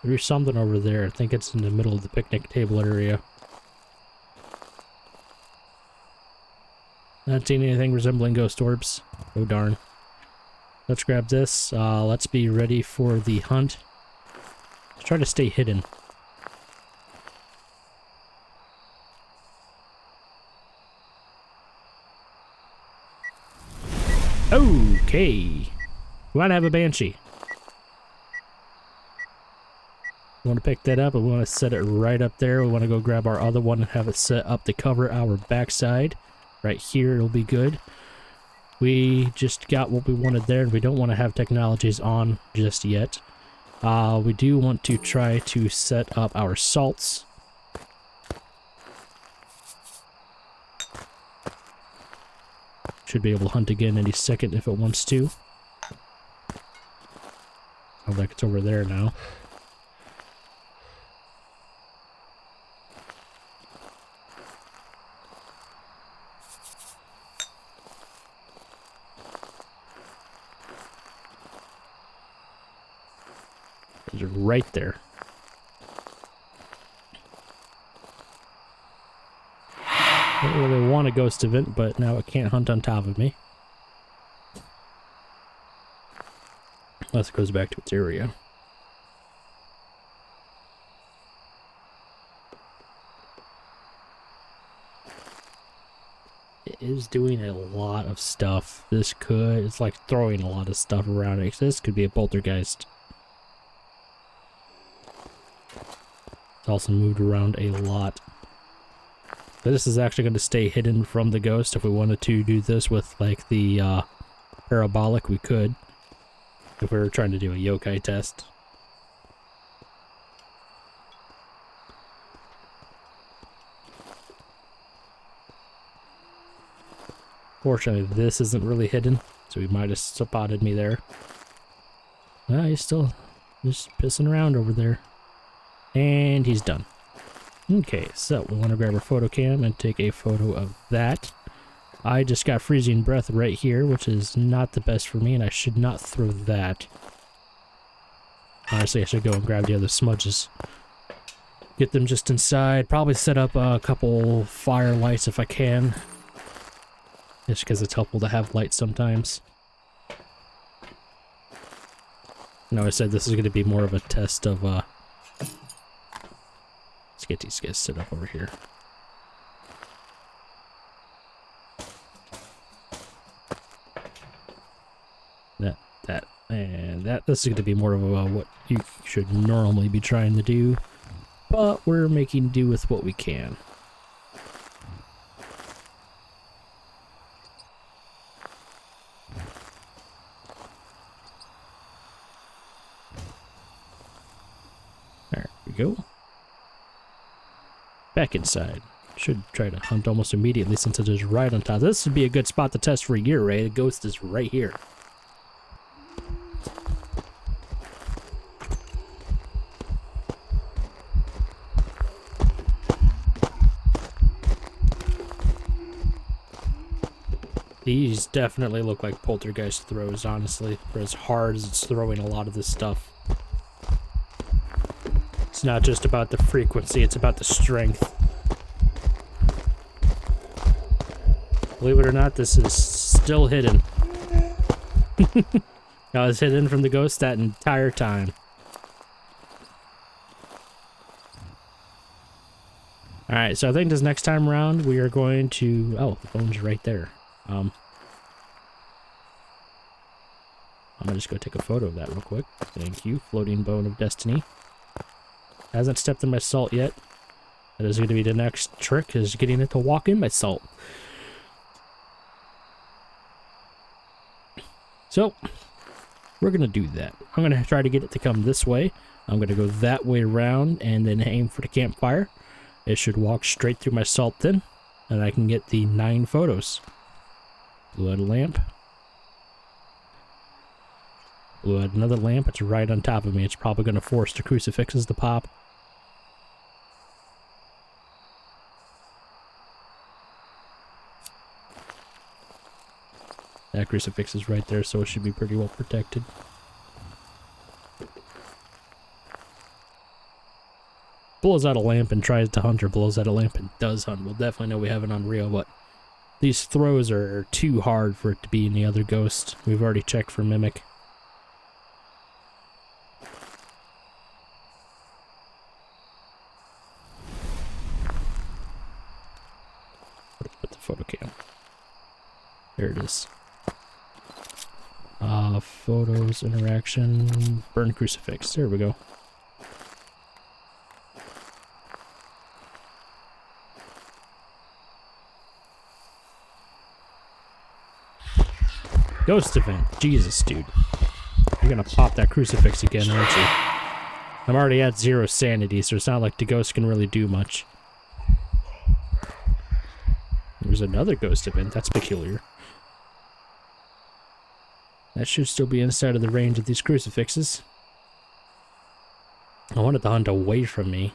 There's something over there. I think it's in the middle of the picnic table area. Not seeing anything resembling ghost orbs. Oh darn. Let's grab this. Let's be ready for the hunt. Let's try to stay hidden. Okay. We want to have a banshee. We want to pick that up. We want to set it right up there. We want to go grab our other one and have it set up to cover our backside. Right here, it'll be good. We just got what we wanted there, and we don't want to have technologies on just yet. We do want to try to set up our salts. Should be able to hunt again any second if it wants to. Sounds like it's over there now. It's right there. I don't really want a ghost event, but now it can't hunt on top of me. Unless it goes back to its area. It is doing a lot of stuff. It's like throwing a lot of stuff around it. This could be a poltergeist. It's also moved around a lot. But this is actually going to stay hidden from the ghost. If we wanted to do this with like the parabolic, we could. If we were trying to do a yokai test. Fortunately, this isn't really hidden, so he might have spotted me there. Ah, he's still just pissing around over there. And he's done. Okay, so we want to grab our photo cam and take a photo of that. I just got freezing breath right here, which is not the best for me, and I should not throw that. Honestly, I should go and grab the other smudges. Get them just inside. Probably set up a couple fire lights if I can. Just because it's helpful to have lights sometimes. No, I said this is going to be more of a test of, let's get these guys set up over here. That. This is going to be more of a, what you should normally be trying to do. But we're making do with what we can. There we go. Back inside. Should try to hunt almost immediately since it is right on top. This would be a good spot to test for a year, right? The ghost is right here. These definitely look like poltergeist throws, honestly, for as hard as it's throwing a lot of this stuff. It's not just about the frequency, it's about the strength. Believe it or not, this is still hidden. I was hidden from the ghost that entire time. Alright, so I think this next time around we are going to... Oh, the bone's right there. I'm gonna just go take a photo of that real quick. Thank you, floating bone of destiny. Hasn't stepped in my salt yet. That is going to be the next trick, is getting it to walk in my salt. So, we're going to do that. I'm going to try to get it to come this way. I'm going to go that way around and then aim for the campfire. It should walk straight through my salt then, and I can get the 9 photos. Blew out a lamp. Blew out another lamp. It's right on top of me. It's probably going to force the crucifixes to pop. That crucifix is right there, so it should be pretty well protected. Blows out a lamp and tries to hunt, or blows out a lamp and does hunt. We'll definitely know we have it on real, but These throws are too hard for it to be any other ghost. We've already checked for mimic. Put the photo cam. There it is. Photos, interaction, burn crucifix. There we go. Ghost event. Jesus, dude. You're gonna pop that crucifix again, aren't you? I'm already at 0 sanity, so it's not like the ghost can really do much. There's another ghost event. That's peculiar. That should still be inside of the range of these crucifixes. I wanted to hunt away from me.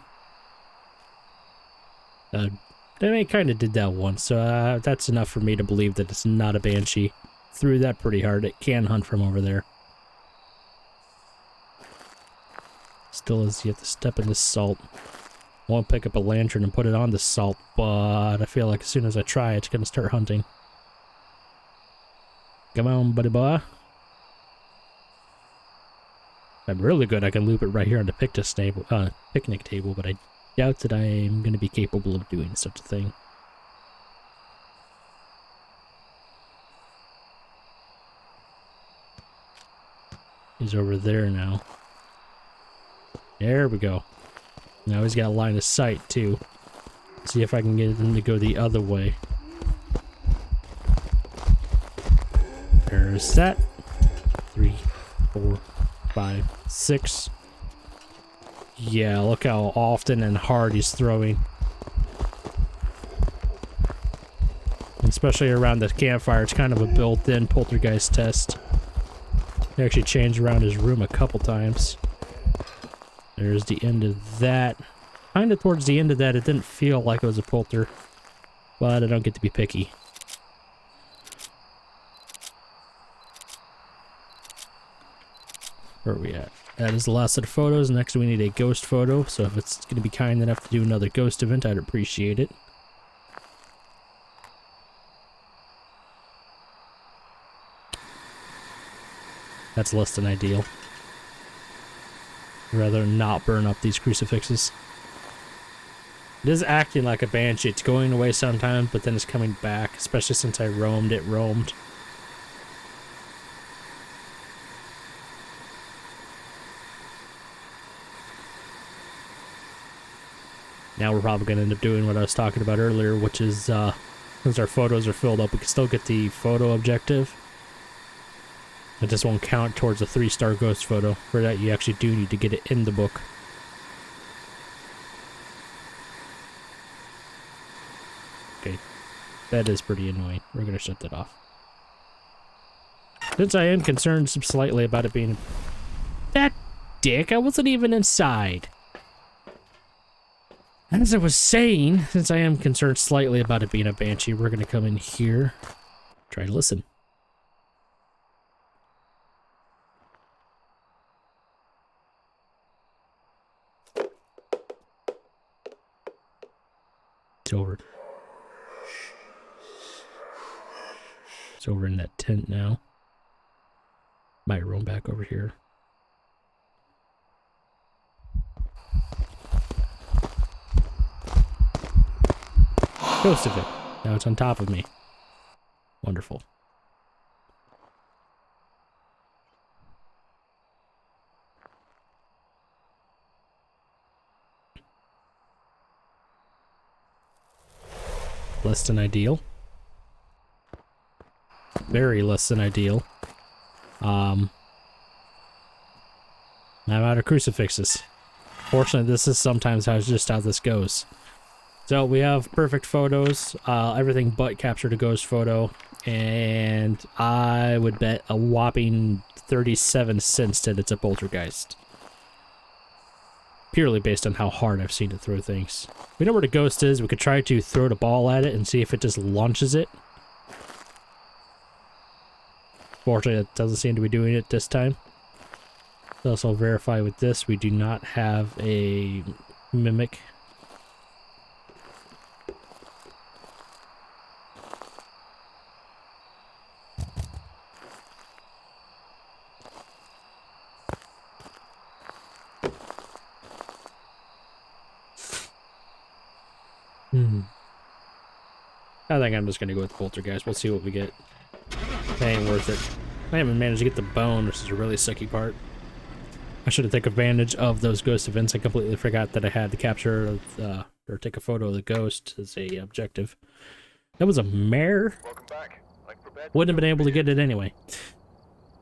They kind of did that once, so that's enough for me to believe that it's not a banshee. Threw that pretty hard. It can hunt from over there. Still is you have to step in the salt. I want to pick up a lantern and put it on the salt, but I feel like as soon as I try, it's going to start hunting. Come on, buddy boy. I'm really good. I can loop it right here on the picnic table, but I doubt that I am going to be capable of doing such a thing. He's over there now. There we go. Now he's got a line of sight, too. See if I can get him to go the other way. There's that. 3, 4, 5, 6. Yeah, look how often and hard he's throwing. Especially around the campfire, it's kind of a built-in poltergeist test. He actually changed around his room a couple times. There's the end of that. Kind of towards the end of that, it didn't feel like it was a polter. But I don't get to be picky. Where are we at? That is the last of the photos. Next we need a ghost photo. So if it's going to be kind enough to do another ghost event, I'd appreciate it. That's less than ideal. I'd rather not burn up these crucifixes. It is acting like a banshee. It's going away sometimes, but then it's coming back. Especially since I roamed, it roamed. Now we're probably going to end up doing what I was talking about earlier, which is, since our photos are filled up, we can still get the photo objective. It just won't count towards a 3-star ghost photo. For that, you actually do need to get it in the book. Okay, that is pretty annoying. We're going to shut that off. Since I am concerned slightly about it being... That dick, I wasn't even inside. As I was saying, since I am concerned slightly about it being a banshee, we're going to come in here. Try to listen. It's over. It's over in that tent now. Might roam back over here. Ghost of it. Now it's on top of me. Wonderful. Less than ideal. Very less than ideal. I'm out of crucifixes. Fortunately, this is sometimes just how this goes. So we have perfect photos, everything but captured a ghost photo, and I would bet a whopping 37 cents that it's a poltergeist. Purely based on how hard I've seen it throw things. We know where the ghost is. We could try to throw the ball at it and see if it just launches it. Fortunately, it doesn't seem to be doing it this time. Let's also verify with this. We do not have a mimic. I think I'm just gonna go with Poltergeist. We'll see what we get. It ain't worth it. I haven't managed to get the bone, which is a really sucky part. I should have taken advantage of those ghost events. I completely forgot that I had to capture or take a photo of the ghost as a objective. That was a mare. Welcome back. Wouldn't have been able to get it anyway.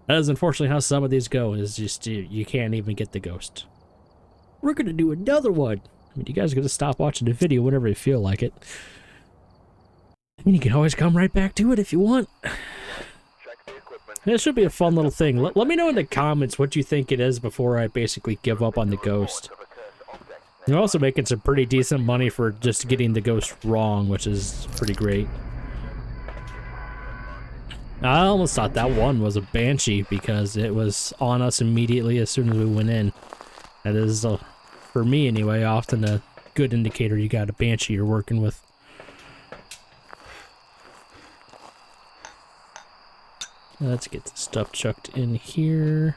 That is unfortunately how some of these go. Is just you can't even get the ghost. We're gonna do another one. I mean, you guys are gonna stop watching the video whenever you feel like it. And you can always come right back to it if you want. Check the equipment. This should be a fun little thing. Let me know in the comments what you think it is before I basically give up on the ghost. You're also making some pretty decent money for just getting the ghost wrong, which is pretty great. I almost thought that one was a banshee because it was on us immediately as soon as we went in. That is, for me anyway, often a good indicator you got a banshee you're working with. Let's get the stuff chucked in here.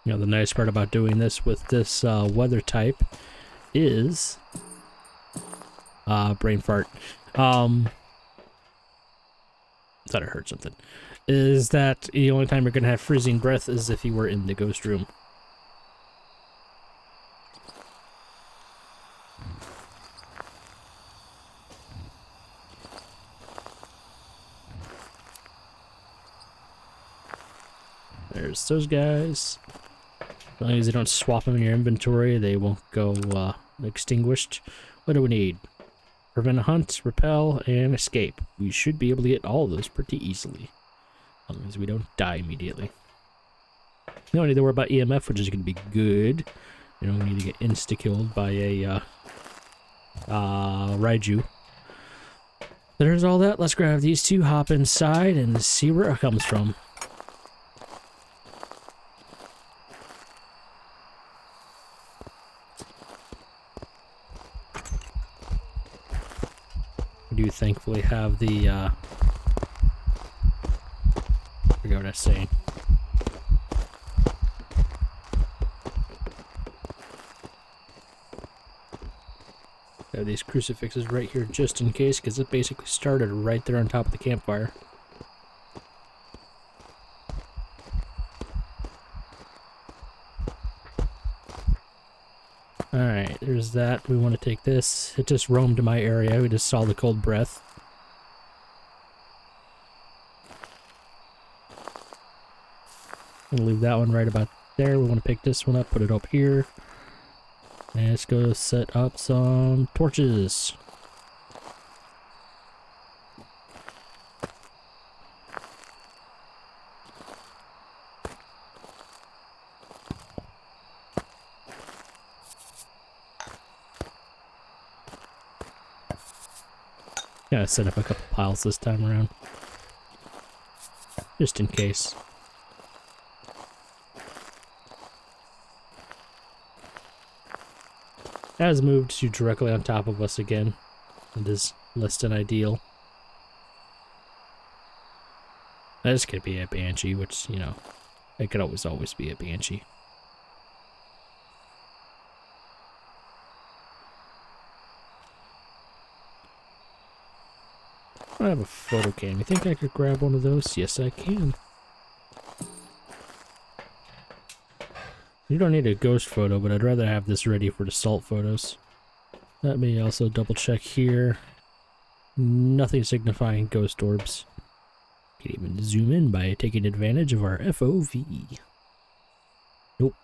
You know, the nice part about doing this with this weather type is brain fart. Thought I heard something. Is that the only time you're gonna have freezing breath is if you were in the ghost room. There's those guys. As long as you don't swap them in your inventory, they won't go extinguished. What do we need? Prevent a hunt, repel, and escape. We should be able to get all of those pretty easily. As long as we don't die immediately. You don't need to worry about EMF, which is going to be good. You don't need to get insta-killed by a Raiju. There's all that. Let's grab these two, hop inside, and see where it comes from. We do thankfully have the I forget what I was saying. Have these crucifixes right here just in case, because it basically started right there on top of the campfire. Alright, there's that. We want to take this. It just roamed my area. We just saw the cold breath. We'll leave that one right about there. We want to pick this one up, put it up here. And let's go set up some torches. Gotta set up a couple piles this time around. Just in case. Has moved to directly on top of us again. It is less than ideal. This could be a banshee, which, you know, it could always be a banshee. I have a photo cam. You think I could grab one of those? Yes, I can. You don't need a ghost photo, but I'd rather have this ready for the salt photos. Let me also double check here. Nothing signifying ghost orbs. Can even zoom in by taking advantage of our FOV. Nope.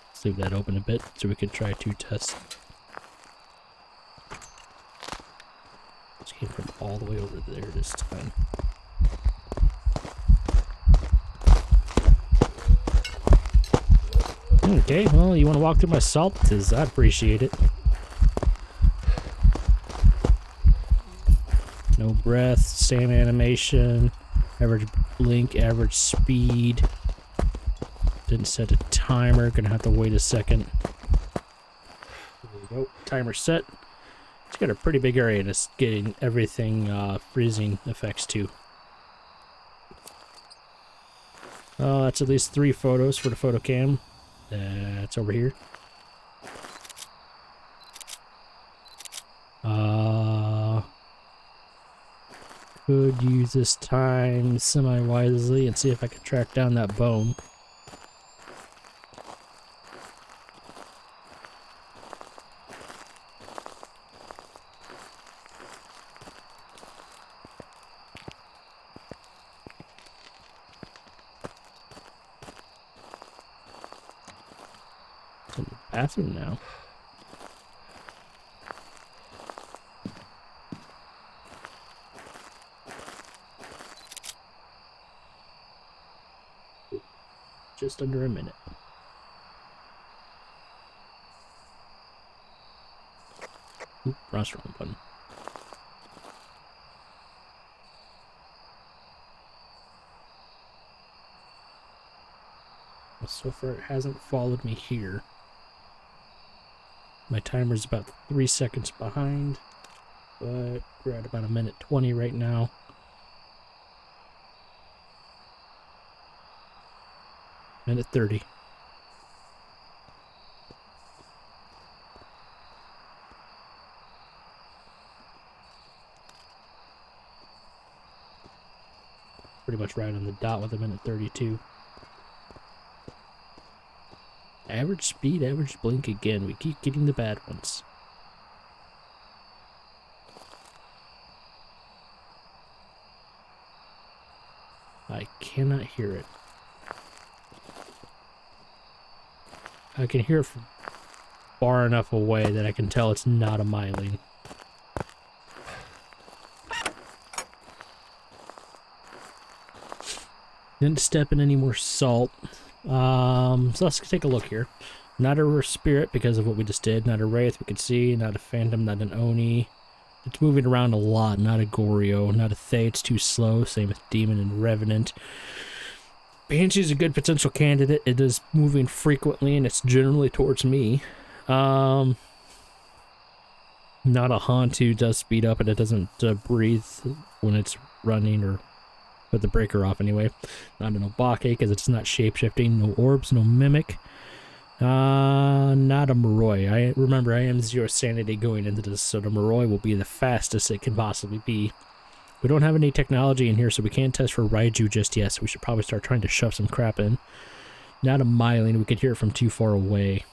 Let's leave that open a bit so we can try to test. This came from all the way over there this time. Okay, well, you want to walk through my salt? Because I appreciate it. No breath, same animation, average blink, average speed. Didn't set a timer, gonna have to wait a second. timer set. It's got a pretty big area and it's getting everything freezing effects too. Oh, that's at least 3 photos for the photo cam. That's over here. Could use this time semi-wisely and see if I can track down that bone. It's in the bathroom now. Just under a minute. Oop, press wrong button. Well, so far it hasn't followed me here. My timer's about 3 seconds behind, but we're at about 1:20 right now. Minute 30. Pretty much right on the dot with 1:32. Average speed, average blink again. We keep getting the bad ones. I cannot hear it. I can hear it from far enough away that I can tell it's not a myling. Didn't step in any more salt. So let's take a look here. Not a spirit because of what we just did. Not a wraith we could see. Not a phantom. Not an oni. It's moving around a lot. Not a goryo. Not a thay. It's too slow. Same with demon and revenant. Banshee's a good potential candidate. It is moving frequently and it's generally towards me. Not a haunt who does speed up and it doesn't breathe when it's running or put the breaker off anyway. Not an obake because it's not shapeshifting. No orbs, no mimic. Not a Metroid. I remember I am 0 sanity going into this, so the Metroid will be the fastest it can possibly be. We don't have any technology in here, so we can't test for Raiju just yet, so we should probably start trying to shove some crap in. Not a myling, we could hear it from too far away.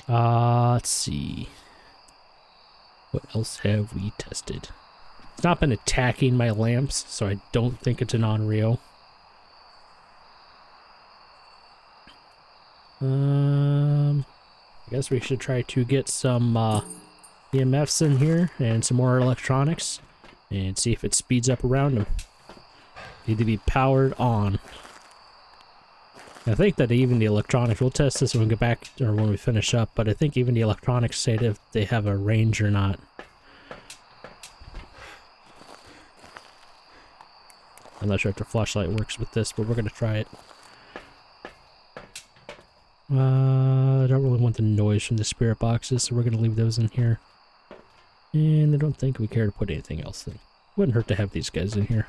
Let's see. What else have we tested? It's not been attacking my lamps, so I don't think it's an Onryo. I guess we should try to get some EMFs in here and some more electronics and see if it speeds up around them. Need to be powered on. I think that even the electronics, we'll test this when we get back or when we finish up, but I think even the electronics say if they have a range or not. I'm not sure if the flashlight works with this, but we're going to try it. I don't really want the noise from the spirit boxes, so we're going to leave those in here. And I don't think we care to put anything else in. Wouldn't hurt to have these guys in here.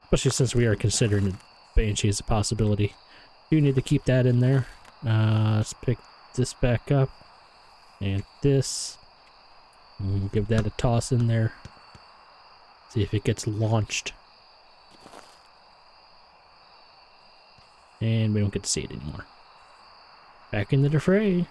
Especially since we are considering the Banshee as a possibility. Do need to keep that in there. Let's pick this back up. And this. And give that a toss in there. See if it gets launched. And we don't get to see it anymore. Back into the fray.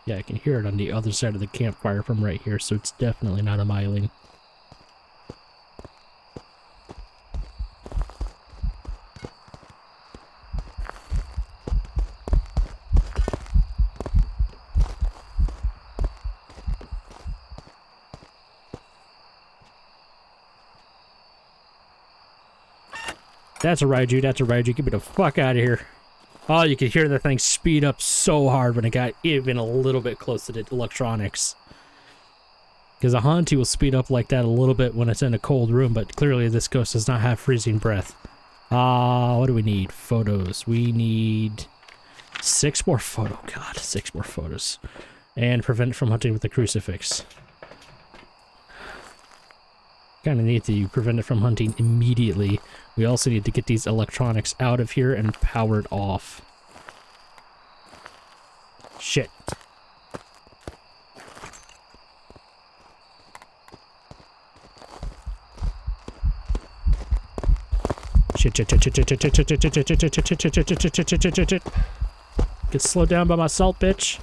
Yeah, I can hear it on the other side of the campfire from right here, so it's definitely not a myling. That's a Raiju, that's a Raiju. Get me the fuck out of here. Oh, you could hear the thing speed up so hard when it got even a little bit close to the electronics. Because a Haunty will speed up like that a little bit when it's in a cold room, but clearly this ghost does not have freezing breath. What do we need? Photos. We need 6 more photos. God, 6 more photos. And prevent it from hunting with the crucifix. Kind of need to prevent it from hunting immediately. We also need to get these electronics out of here and powered off. Shit. Shit. Get slowed down by my salt, bitch.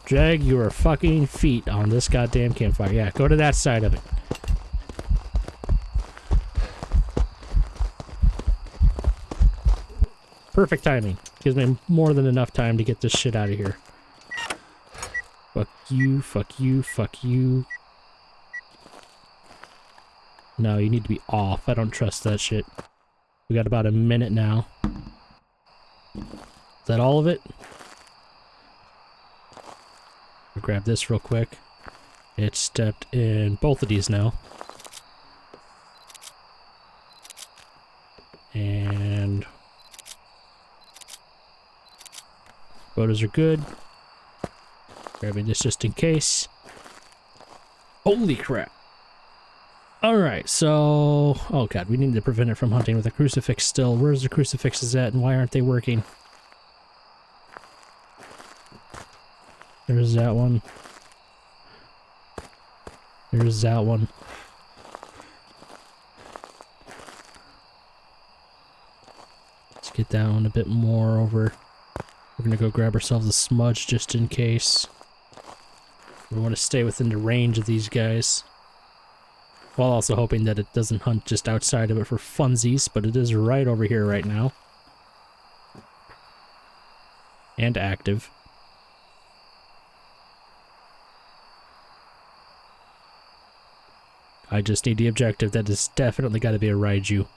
Drag your fucking feet on this goddamn campfire. Yeah, go to that side of it. Perfect timing. Gives me more than enough time to get this shit out of here. Fuck you, fuck you, fuck you. No, you need to be off. I don't trust that shit. We got about a minute now. Is that all of it? I'll grab this real quick. It's stepped in both of these now. And photos are good. Grabbing this just in case. Holy crap. Alright, so... Oh god, we need to prevent it from hunting with a crucifix still. Where's the crucifixes at and why aren't they working? There's that one. There's that one. Let's get that one a bit more over. We're gonna go grab ourselves a smudge just in case. We want to stay within the range of these guys. While also hoping that it doesn't hunt just outside of it for funsies, but it is right over here right now. And active. I just need the objective. That is definitely got to be a Raiju.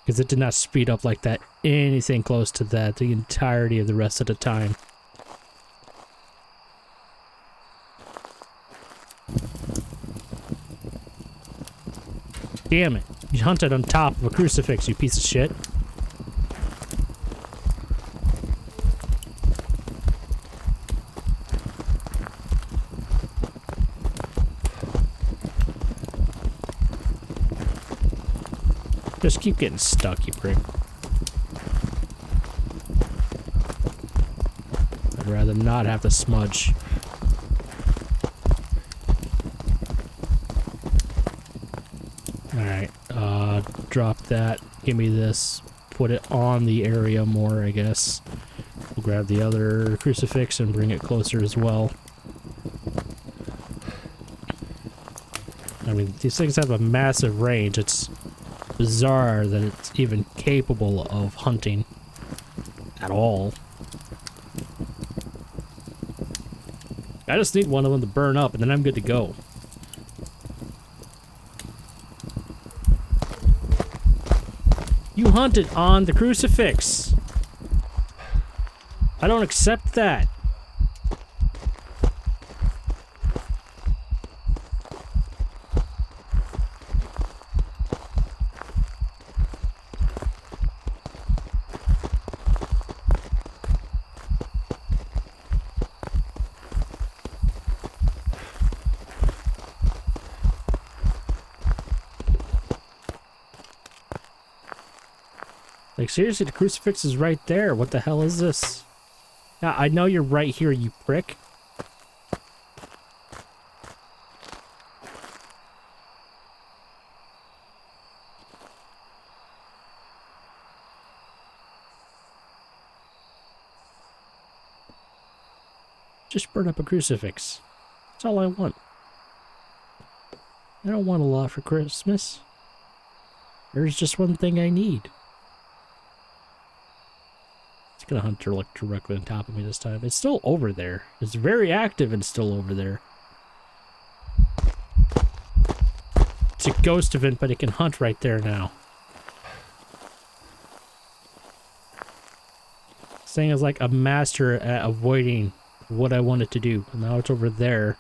Because it did not speed up like that anything close to that the entirety of the rest of the time. Damn it. You hunted on top of a crucifix, you piece of shit. Just keep getting stuck, you prick. I'd rather not have to smudge. Alright, drop that. Give me this. Put it on the area more, I guess. We'll grab the other crucifix and bring it closer as well. I mean, these things have a massive range. It's bizarre that it's even capable of hunting at all. I just need one of them to burn up and then I'm good to go. You hunted on the crucifix. I don't accept that. Like, seriously, the crucifix is right there. What the hell is this? Yeah, I know you're right here, you prick. Just burn up a crucifix. That's all I want. I don't want a lot for Christmas. There's just one thing I need. It's gonna hunt like directly on top of me this time. It's still over there. It's very active and still over there. It's a ghost event, but it can hunt right there now. This thing is like a master at avoiding what I wanted to do. Now it's over there.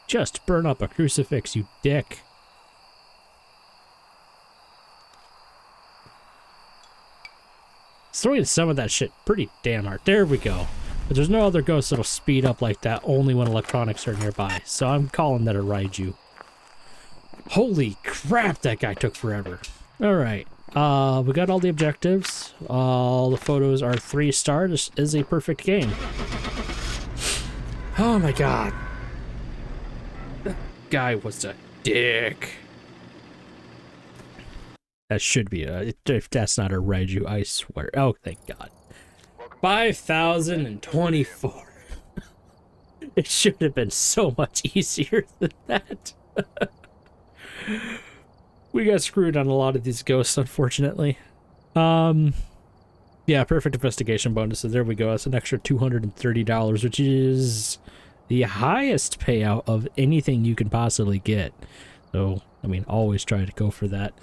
Just burn up a crucifix, you dick. Throwing some of that shit pretty damn hard. There we go. But there's no other ghosts that'll speed up like that, only when electronics are nearby. So I'm calling that a Raiju. Holy crap, that guy took forever. Alright. We got all the objectives. All the photos are 3-star. This is a perfect game. Oh my god. That guy was a dick. That should be a... If that's not a Raiju, I swear. Oh, thank god. 5,024. It should have been so much easier than that. We got screwed on a lot of these ghosts, unfortunately. Yeah, perfect investigation bonus. So there we go. That's an extra $230, which is the highest payout of anything you can possibly get. So, I mean, always try to go for that.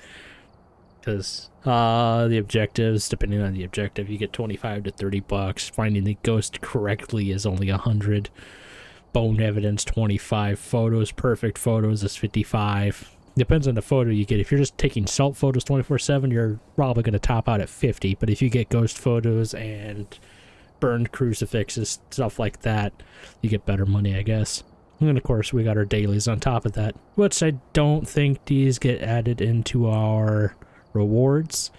Because the objectives, depending on the objective, you get 25 to 30 bucks. Finding the ghost correctly is only 100. Bone evidence, 25. Photos, perfect photos is 55. Depends on the photo you get. If you're just taking self photos 24/7, you're probably going to top out at 50. But if you get ghost photos and burned crucifixes, stuff like that, you get better money, I guess. And of course, we got our dailies on top of that, which I don't think these get added into our rewards.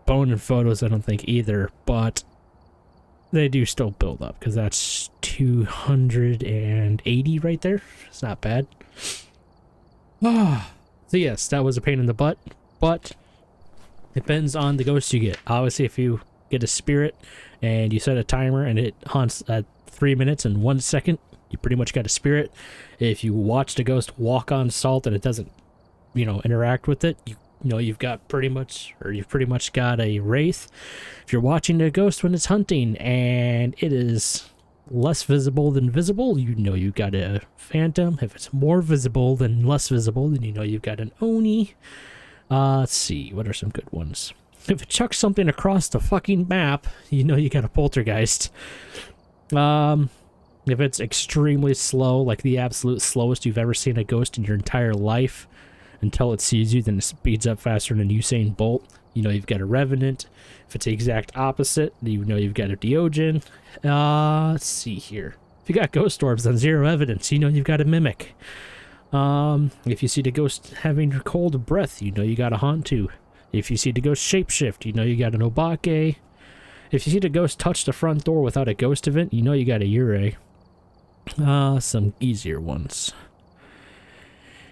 Bone and photos, I don't think either, but they do still build up because that's 280 right there. It's not bad. So yes, that was a pain in the butt, but depends on the ghost you get. Obviously, if you get a spirit and you set a timer and it haunts at 3 minutes and 1 second, you pretty much got a spirit. If you watch the ghost walk on salt and it doesn't, interact with it, you've pretty much got a wraith. If you're watching a ghost when it's hunting and it is less visible than visible, you've got a phantom. If it's more visible than less visible, then you've got an Oni. Let's see, what are some good ones? If it chucks something across the fucking map, you got a poltergeist. If it's extremely slow, like the absolute slowest you've ever seen a ghost in your entire life, until it sees you, then it speeds up faster than a Usain Bolt, you've got a Revenant. If it's the exact opposite, you've got a Diogen. Let's see here. If you got ghost orbs on 0 evidence, you've got a Mimic. If you see the ghost having cold breath, you got a Hantu. If you see the ghost shapeshift, you got an Obake. If you see the ghost touch the front door without a ghost event, you got a Yurei. Some easier ones.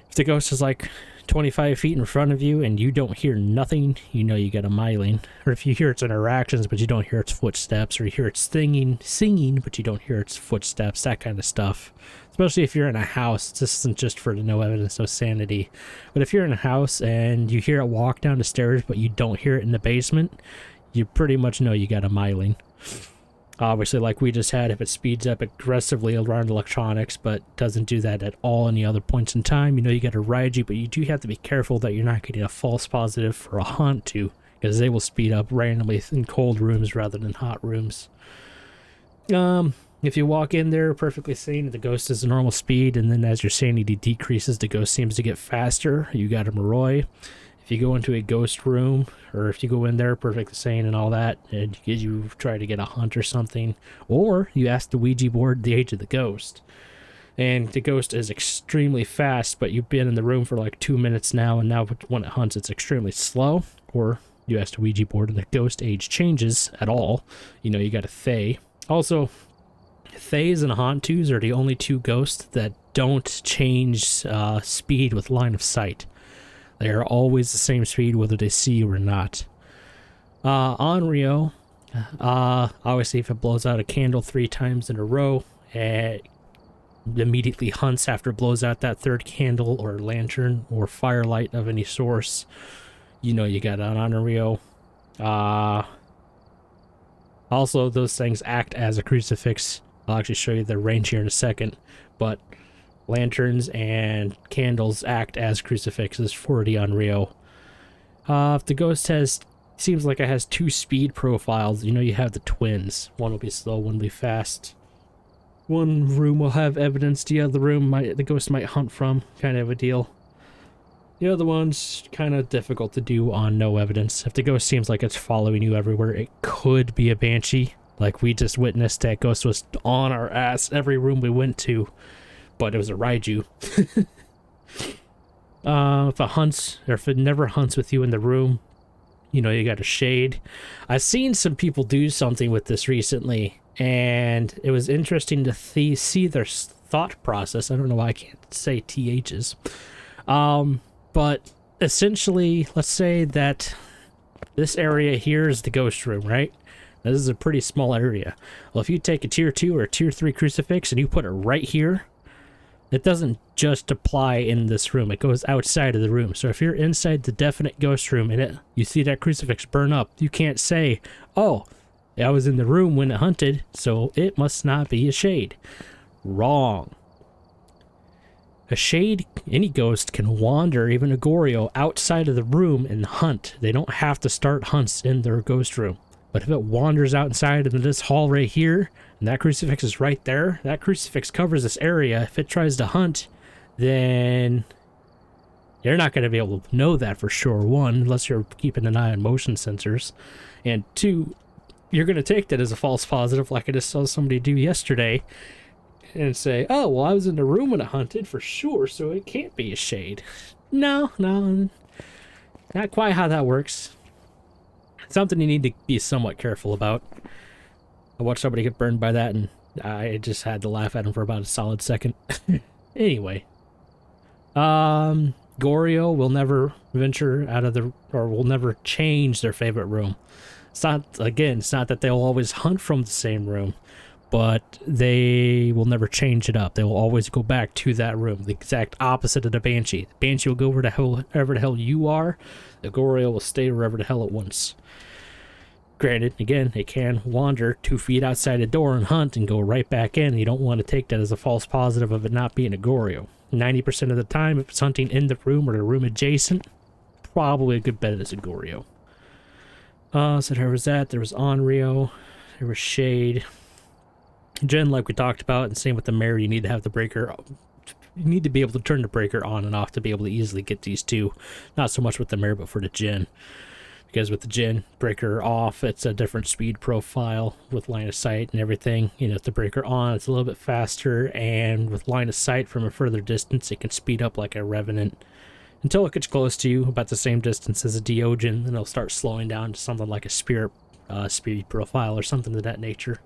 If the ghost is like 25 feet in front of you and you don't hear nothing, you got a Myling. Or if you hear its interactions but you don't hear its footsteps, or you hear its singing but you don't hear its footsteps, that kind of stuff. Especially if you're in a house. This isn't just for no evidence, no sanity. But if you're in a house and you hear it walk down the stairs but you don't hear it in the basement, you pretty much know you got a Myling. Obviously, like we just had, if it speeds up aggressively around electronics, but doesn't do that at all any other points in time, you got a Raiju, but you do have to be careful that you're not getting a false positive for a Hantu, because they will speed up randomly in cold rooms rather than hot rooms. If you walk in there perfectly sane, the ghost is a normal speed, and then as your sanity decreases, the ghost seems to get faster. You got a Moroi. If you go into a ghost room, or if you go in there perfectly sane and all that, and you try to get a hunt or something, or you ask the Ouija board the age of the ghost, and the ghost is extremely fast, but you've been in the room for like 2 minutes now, and now when it hunts, it's extremely slow, or you ask the Ouija board and the ghost age changes at all, you got a Fae. Also, Thays and Hantus are the only 2 ghosts that don't change speed with line of sight. They are always the same speed whether they see you or not. Onryo, obviously if it blows out a candle 3 times in a row, it immediately hunts after it blows out that 3rd candle or lantern or firelight of any source. You got an Onryo. Also, those things act as a crucifix. I'll actually show you the range here in a second, but Lanterns and candles act as crucifixes for the Unreal. If the ghost seems like it has 2 speed profiles, you know you have the twins. One will be slow, one will be fast. One room will have evidence, the other room the ghost might hunt from, kind of a deal. The other one's kind of difficult to do on no evidence. If the ghost seems like it's following you everywhere, it could be a banshee. Like we just witnessed, that ghost was on our ass every room we went to, but it was a Raiju. If it never hunts with you in the room, you know, you got a shade. I've seen some people do something with this recently, and it was interesting to see their thought process. I don't know why I can't say THs. But essentially, let's say that this area here is the ghost room, right? Now, this is a pretty small area. Well, if you take a tier 2 or a tier 3 crucifix and you put it right here, it doesn't just apply in this room. It goes outside of the room. So if you're inside the definite ghost room and you see that crucifix burn up, you can't say, oh, I was in the room when it hunted, so it must not be a shade. Wrong. A shade, any ghost, can wander, even a Goryo, outside of the room and hunt. They don't have to start hunts in their ghost room. But if it wanders outside of this hall right here, and that crucifix is right there, that crucifix covers this area. If it tries to hunt, then you're not going to be able to know that for sure, 1, unless you're keeping an eye on motion sensors. And 2, you're going to take that as a false positive, like I just saw somebody do yesterday, and say, oh, well, I was in the room when it hunted for sure, so it can't be a shade. No, not quite how that works. Something you need to be somewhat careful about. I watched somebody get burned by that, and I just had to laugh at him for about a solid second. Anyway. Goryo will never venture out of or will never change their favorite room. It's not that they'll always hunt from the same room, but they will never change it up. They will always go back to that room, the exact opposite of the Banshee. The Banshee will go wherever the hell you are. The Goryo will stay wherever the hell it wants. Granted, again, it can wander 2 feet outside the door and hunt and go right back in. You don't want to take that as a false positive of it not being a Goryo. 90% of the time, if it's hunting in the room or the room adjacent, probably a good bet it's a Goryo. So there was that. There was Onryo. There was Shade. Gen, like we talked about, and same with the Mare, you need to have the breaker. You need to be able to turn the breaker on and off to be able to easily get these 2. Not so much with the Mare, but for the Gen. Because with the Gen, breaker off, it's a different speed profile with line of sight and everything. You know, with the breaker on, it's a little bit faster, and with line of sight from a further distance, it can speed up like a Revenant. Until it gets close to you, about the same distance as a Diogen, then it'll start slowing down to something like a Spirit speed profile or something of that nature.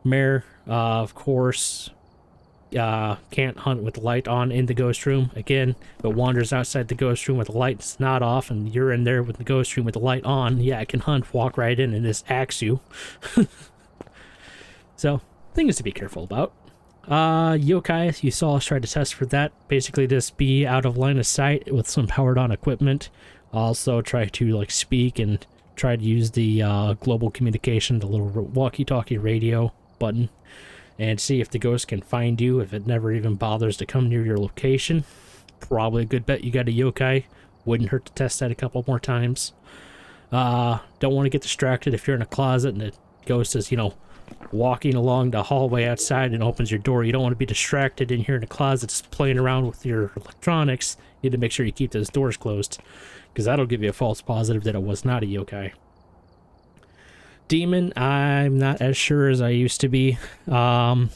Mare, of course, can't hunt with the light on in the ghost room. Again, if it wanders outside the ghost room with the lights not off and you're in there with the ghost room with the light on, yeah, it can hunt, walk right in, and just axe you. So, things to be careful about. Yokai, you saw us try to test for that. Basically, just be out of line of sight with some powered on equipment. Also, try to speak and try to use the global communication, the little walkie-talkie radio button, and see if the ghost can find you if it never even bothers to come near your location. Probably a good bet you got a yokai. Wouldn't hurt to test that a couple more times. Don't want to get distracted if you're in a closet and the ghost is, walking along the hallway outside and opens your door. You don't want to be distracted in here in the closet playing around with your electronics. You need to make sure you keep those doors closed, because that'll give you a false positive that it was not a yokai. Demon, I'm not as sure as I used to be. I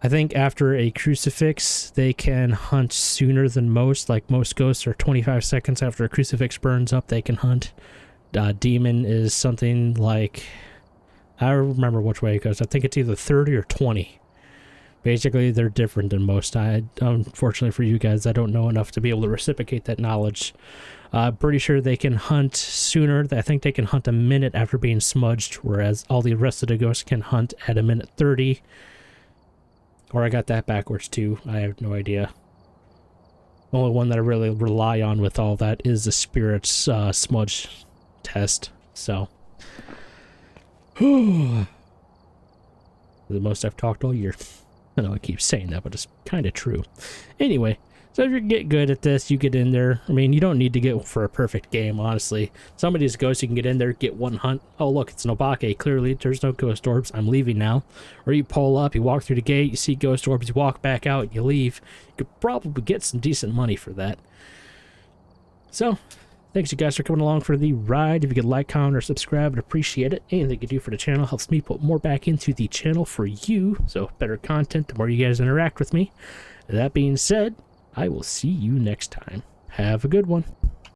think after a crucifix, they can hunt sooner than most. Like most ghosts are 25 seconds after a crucifix burns up, they can hunt. Demon is something like, I don't remember which way it goes. I think it's either 30 or 20. Basically, they're different than most. Unfortunately for you guys, I don't know enough to be able to reciprocate that knowledge. Pretty sure they can hunt sooner. I think they can hunt a minute after being smudged, whereas all the rest of the ghosts can hunt at a minute 30. Or I got that backwards too. I have no idea. The only one that I really rely on with all that is the Spirit's smudge test. So, the most I've talked all year. I know I keep saying that, but it's kind of true. Anyway, so if you get good at this, you get in there. I mean, you don't need to get for a perfect game, honestly. Some of these ghosts, you can get in there, get one hunt. Oh, look, it's an Obake. Clearly, there's no ghost orbs. I'm leaving now. Or you pull up, you walk through the gate, you see ghost orbs, you walk back out, you leave. You could probably get some decent money for that. So, thanks you guys for coming along for the ride. If you could like, comment, or subscribe, I'd appreciate it. Anything you can do for the channel helps me put more back into the channel for you. So, better content, the more you guys interact with me. That being said, I will see you next time. Have a good one.